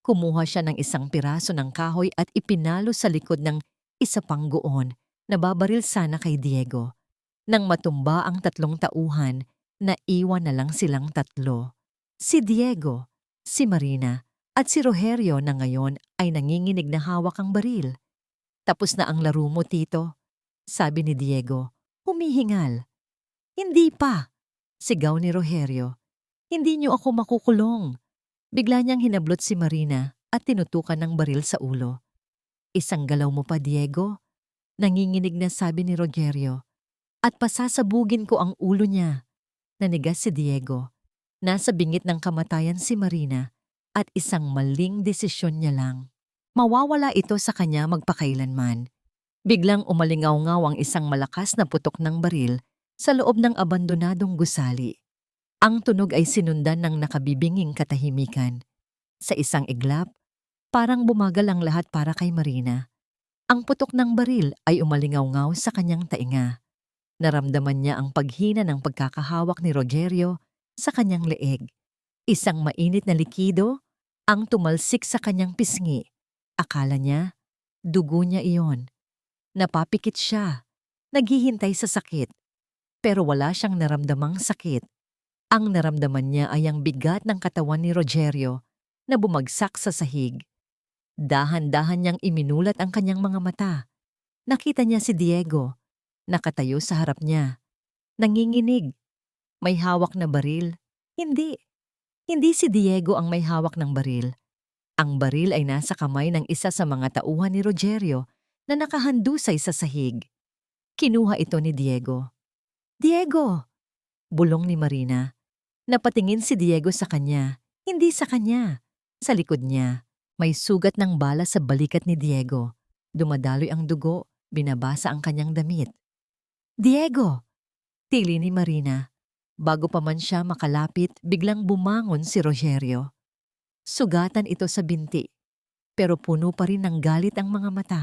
Kumuha siya ng isang piraso ng kahoy at ipinalo sa likod ng isa pang guon na babaril sana kay Diego. Nang matumba ang tatlong tauhan, naiwan na lang silang tatlo. Si Diego, si Marina, at si Rogerio na ngayon ay nanginginig na hawak ang baril. Tapos na ang laro mo, Tito, sabi ni Diego, humihingal. Hindi pa, sigaw ni Rogerio. Hindi niyo ako makukulong. Bigla niyang hinablot si Marina at tinutukan ng baril sa ulo. Isang galaw mo pa, Diego, nanginginig na sabi ni Rogerio. At pasasabugin ko ang ulo niya. Nanigas si Diego. Nasa bingit ng kamatayan si Marina at isang maling desisyon niya lang. Mawawala ito sa kanya magpakailanman. Biglang umalingaw-ngaw ang isang malakas na putok ng baril sa loob ng abandonadong gusali. Ang tunog ay sinundan ng nakabibinging katahimikan. Sa isang iglap, parang bumagal ang lahat para kay Marina. Ang putok ng baril ay umalingaw-ngaw sa kanyang tainga. Naramdaman niya ang paghina ng pagkakahawak ni Rogerio sa kanyang leeg. Isang mainit na likido ang tumalsik sa kanyang pisngi. Akala niya, dugo niya iyon. Napapikit siya, naghihintay sa sakit. Pero wala siyang naramdamang sakit. Ang naramdaman niya ay ang bigat ng katawan ni Rogerio na bumagsak sa sahig. Dahan-dahan niyang iminulat ang kanyang mga mata. Nakita niya si Diego, nakatayo sa harap niya. Nanginginig. May hawak na baril. Hindi. Hindi si Diego ang may hawak ng baril. Ang baril ay nasa kamay ng isa sa mga tauhan ni Rogerio na nakahandusay sa sahig. Kinuha ito ni Diego. Diego! Bulong ni Marina. Napatingin si Diego sa kanya, hindi sa kanya. Sa likod niya, may sugat ng bala sa balikat ni Diego. Dumadaloy ang dugo, binabasa ang kanyang damit. Diego! Tili ni Marina. Bago pa man siya makalapit, biglang bumangon si Rogerio. Sugatan ito sa binti, pero puno pa rin ng galit ang mga mata.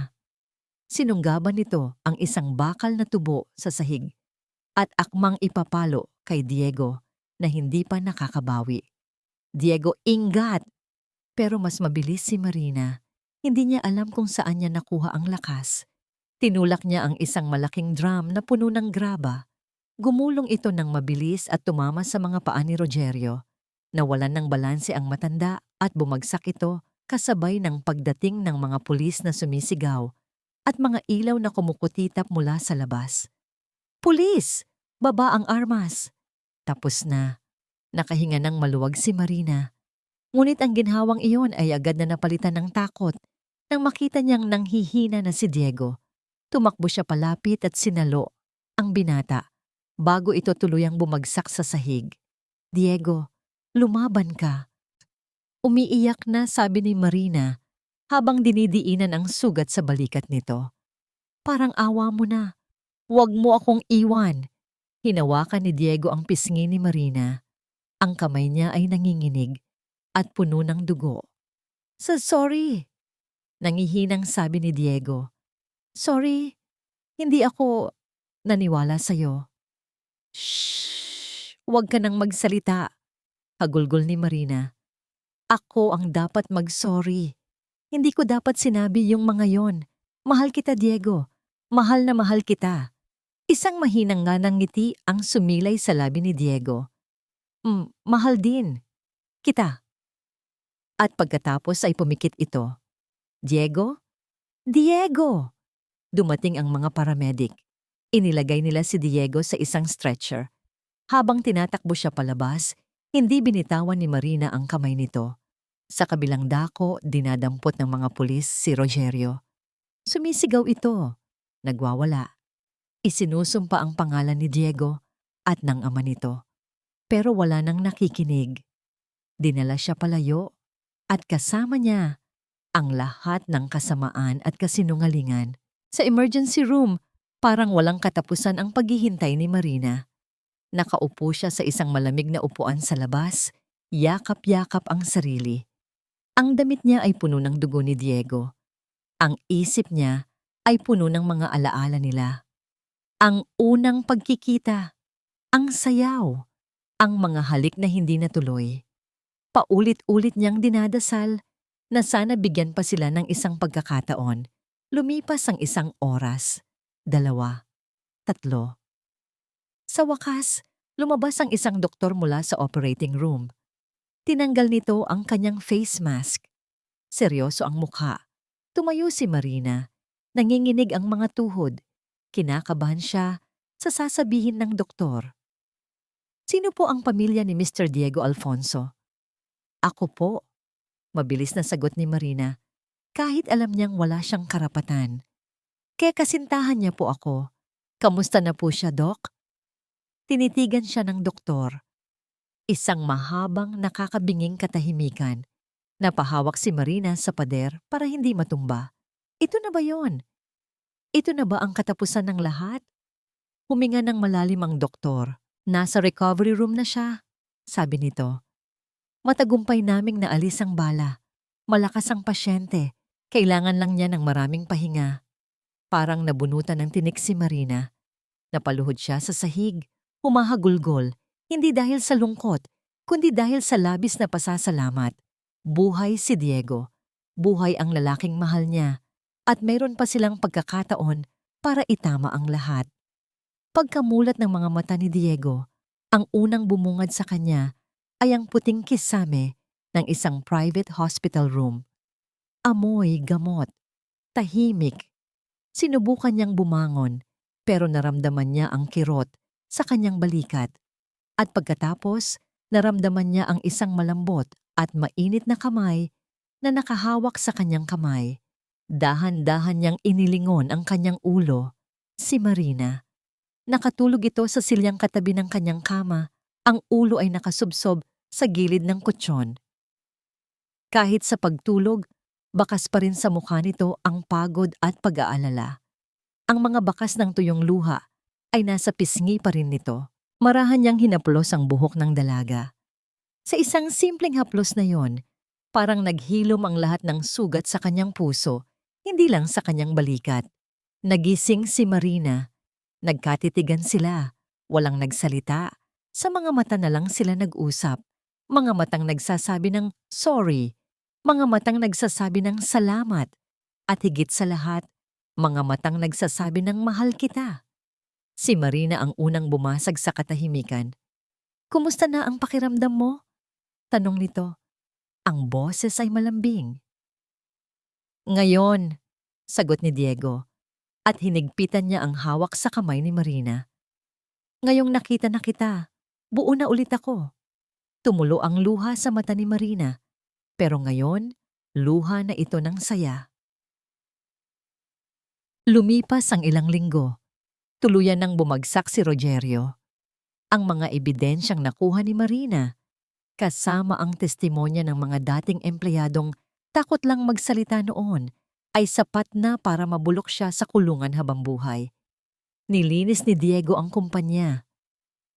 Sinunggaban nito ang isang bakal na tubo sa sahig at akmang ipapalo kay Diego na hindi pa nakakabawi. Diego, ingat! Pero mas mabilis si Marina. Hindi niya alam kung saan niya nakuha ang lakas. Tinulak niya ang isang malaking drum na puno ng graba. Gumulong ito ng mabilis at tumama sa mga paa ni Rogerio. Nawalan ng balanse ang matanda at bumagsak ito kasabay ng pagdating ng mga pulis na sumisigaw at mga ilaw na kumukutitap mula sa labas. Pulis! Baba ang armas! Tapos na. Nakahinga ng maluwag si Marina. Ngunit ang ginhawang iyon ay agad na napalitan ng takot nang makita niyang nanghihina na si Diego. Tumakbo siya palapit at sinalo ang binata bago ito tuluyang bumagsak sa sahig. Diego, lumaban ka. Umiiyak na sabi ni Marina habang dinidiinan ang sugat sa balikat nito. Parang awa mo na. Huwag mo akong iwan. Hinawakan ni Diego ang pisngi ni Marina. Ang kamay niya ay nanginginig at puno ng dugo. Sorry, nangihinang sabi ni Diego. Sorry, hindi ako naniwala sa'yo. Shh! Huwag ka nang magsalita, hagulgol ni Marina. Ako ang dapat mag-sorry. Hindi ko dapat sinabi yung mga yon. Mahal kita, Diego. Mahal na mahal kita. Isang mahinang nga ng ngiti ang sumilay sa labi ni Diego. Mahal din. Kita. At pagkatapos ay pumikit ito. Diego? Diego! Dumating ang mga paramedic. Inilagay nila si Diego sa isang stretcher. Habang tinatakbo siya palabas, hindi binitawan ni Marina ang kamay nito. Sa kabilang dako, dinadampot ng mga pulis si Rogerio. Sumisigaw ito. Nagwawala. Isinusumpa ang pangalan ni Diego at ng ama nito. Pero wala nang nakikinig. Dinala siya palayo at kasama niya ang lahat ng kasamaan at kasinungalingan. Sa emergency room, parang walang katapusan ang paghihintay ni Marina. Nakaupo siya sa isang malamig na upuan sa labas, yakap-yakap ang sarili. Ang damit niya ay puno ng dugo ni Diego. Ang isip niya ay puno ng mga alaala nila. Ang unang pagkikita, ang sayaw, ang mga halik na hindi natuloy. Paulit-ulit niyang dinadasal na sana bigyan pa sila ng isang pagkakataon. Lumipas ang isang oras, 2, 3. Sa wakas, lumabas ang isang doktor mula sa operating room. Tinanggal nito ang kanyang face mask. Seryoso ang mukha. Tumayo si Marina. Nanginginig ang mga tuhod. Kinakabahan siya sa sasabihin ng doktor. Sino po ang pamilya ni Mr. Diego Alfonso? Ako po. Mabilis na sagot ni Marina. Kahit alam niyang wala siyang karapatan. Kaya kasintahan niya po ako. Kamusta na po siya, Doc? Tinitigan siya ng doktor. Isang mahabang nakakabinging katahimikan. Napahawak si Marina sa pader para hindi matumba. Ito na ba yon? Ito na ba ang katapusan ng lahat? Huminga ng malalim ang doktor. Nasa recovery room na siya, sabi nito. Matagumpay naming naalis ang bala. Malakas ang pasyente. Kailangan lang niya ng maraming pahinga. Parang nabunutan ng tinik si Marina. Napaluhod siya sa sahig. Humahagulgol. Hindi dahil sa lungkot, kundi dahil sa labis na pasasalamat. Buhay si Diego. Buhay ang lalaking mahal niya. At mayroon pa silang pagkakataon para itama ang lahat. Pagkamulat ng mga mata ni Diego, ang unang bumungad sa kanya ay ang puting kisame ng isang private hospital room. Amoy gamot. Tahimik. Sinubukan niyang bumangon pero naramdaman niya ang kirot sa kanyang balikat. At pagkatapos, naramdaman niya ang isang malambot at mainit na kamay na nakahawak sa kanyang kamay. Dahan-dahan niyang inilingon ang kanyang ulo. Si Marina. Nakatulog ito sa silyang katabi ng kanyang kama. Ang ulo ay nakasubsob sa gilid ng kutsyon. Kahit sa pagtulog, bakas pa rin sa mukha nito ang pagod at pag-aalala. Ang mga bakas ng tuyong luha ay nasa pisngi pa rin nito. Marahan niyang hinaplos ang buhok ng dalaga. Sa isang simpleng haplos na yon, parang naghilom ang lahat ng sugat sa kanyang puso, hindi lang sa kanyang balikat. Nagising si Marina. Nagkatitigan sila. Walang nagsalita. Sa mga mata na lang sila nag-usap. Mga matang nagsasabi ng sorry. Mga matang nagsasabi ng salamat. At higit sa lahat, mga matang nagsasabi ng mahal kita. Si Marina ang unang bumasag sa katahimikan. Kumusta na ang pakiramdam mo? Tanong nito. Ang boses ay malambing. Ngayon, sagot ni Diego. At hinigpitan niya ang hawak sa kamay ni Marina. Ngayong nakita na kita, buo na ulit ako. Tumulo ang luha sa mata ni Marina. Pero ngayon, luha na ito ng saya. Lumipas ang ilang linggo. Tuluyan nang bumagsak si Rogerio. Ang mga ebidensyang nakuha ni Marina, kasama ang testimonya ng mga dating empleyadong takot lang magsalita noon, ay sapat na para mabulok siya sa kulungan habang buhay. Nilinis ni Diego ang kumpanya.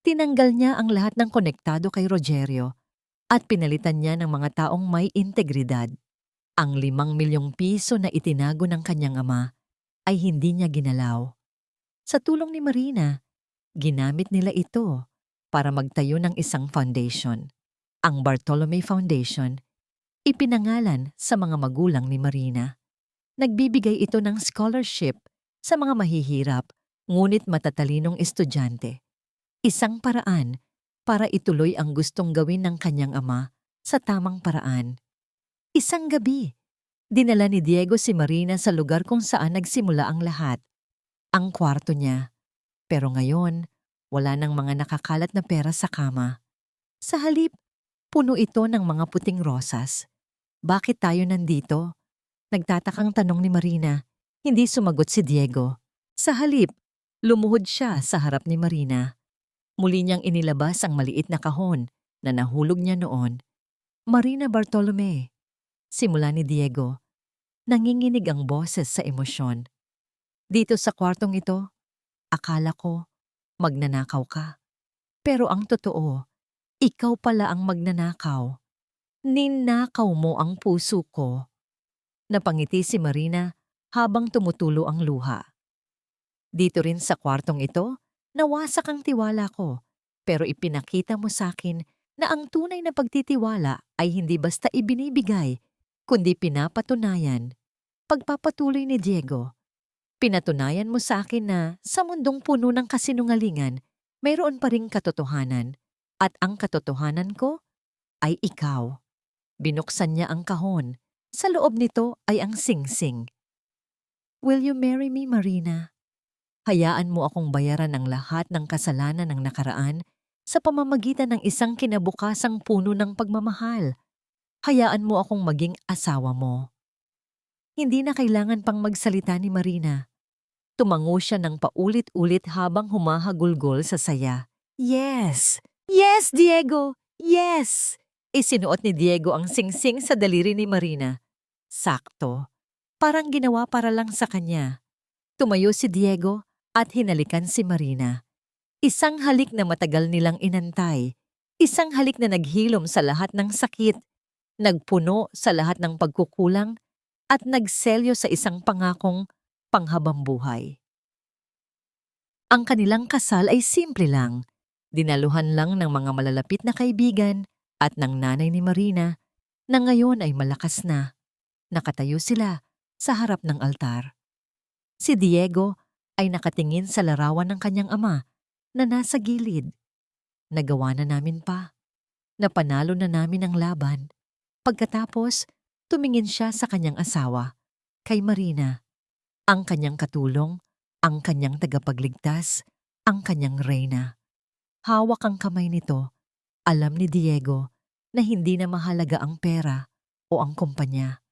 Tinanggal niya ang lahat ng konektado kay Rogerio at pinalitan niya ng mga taong may integridad. Ang 5 milyong piso na itinago ng kanyang ama ay hindi niya ginalaw. Sa tulong ni Marina, ginamit nila ito para magtayo ng isang foundation. Ang Bartolome Foundation, ipinangalan sa mga magulang ni Marina. Nagbibigay ito ng scholarship sa mga mahihirap ngunit matatalinong estudyante. Isang paraan para ituloy ang gustong gawin ng kanyang ama sa tamang paraan. Isang gabi, dinala ni Diego si Marina sa lugar kung saan nagsimula ang lahat. Ang kwarto niya. Pero ngayon, wala nang mga nakakalat na pera sa kama. Sa halip, puno ito ng mga puting rosas. Bakit tayo nandito? Nagtatakang tanong ni Marina. Hindi sumagot si Diego. Sa halip, lumuhod siya sa harap ni Marina. Muli niyang inilabas ang maliit na kahon na nahulog niya noon. Marina Bartolome. Simula ni Diego. Nanginginig ang boses sa emosyon. Dito sa kwartong ito, akala ko magnanakaw ka. Pero ang totoo, ikaw pala ang magnanakaw. Ninakaw mo ang puso ko. Napangiti si Marina habang tumutulo ang luha. Dito rin sa kwartong ito, nawasak ang tiwala ko. Pero ipinakita mo sa akin na ang tunay na pagtitiwala ay hindi basta ibinibigay, kundi pinapatunayan. Pagpapatuloy ni Diego, pinatunayan mo sa akin na sa mundong puno ng kasinungalingan, mayroon pa ring katotohanan. At ang katotohanan ko ay ikaw. Binuksan niya ang kahon. Sa loob nito ay ang singsing. Will you marry me, Marina? Hayaan mo akong bayaran ang lahat ng kasalanan ng nakaraan sa pamamagitan ng isang kinabukasang puno ng pagmamahal. Hayaan mo akong maging asawa mo. Hindi na kailangan pang magsalita ni Marina. Tumango siya ng paulit-ulit habang humahagulgol sa saya. Yes! Yes, Diego! Yes! Isinuot ni Diego ang singsing sa daliri ni Marina. Sakto. Parang ginawa para lang sa kanya. Tumayo si Diego at hinalikan si Marina. Isang halik na matagal nilang inantay. Isang halik na naghilom sa lahat ng sakit. Nagpuno sa lahat ng pagkukulang at nagselyo sa isang pangakong panghabambuhay. Ang kanilang kasal ay simple lang. Dinaluhan lang ng mga malalapit na kaibigan at ng nanay ni Marina na ngayon ay malakas na. Nakatayo sila sa harap ng altar. Si Diego ay nakatingin sa larawan ng kanyang ama na nasa gilid. Nagawa na namin pa. Napanalo na namin ang laban. Pagkatapos, tumingin siya sa kanyang asawa, kay Marina. Ang kanyang katulong, ang kanyang tagapagligtas, ang kanyang reyna. Hawak ang kamay nito. Alam ni Diego na hindi na mahalaga ang pera o ang kumpanya.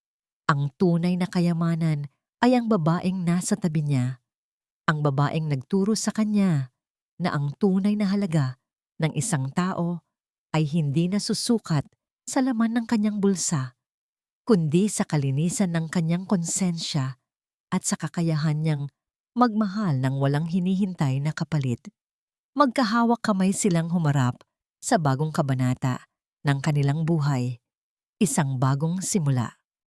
Ang tunay na kayamanan ay ang babaeng nasa tabi niya. Ang babaeng nagturo sa kanya na ang tunay na halaga ng isang tao ay hindi nasusukat sa laman ng kanyang bulsa, kundi sa kalinisan ng kanyang konsensya at sa kakayahan niyang magmahal ng walang hinihintay na kapalit. Magkahawak kamay silang humarap sa bagong kabanata ng kanilang buhay, isang bagong simula.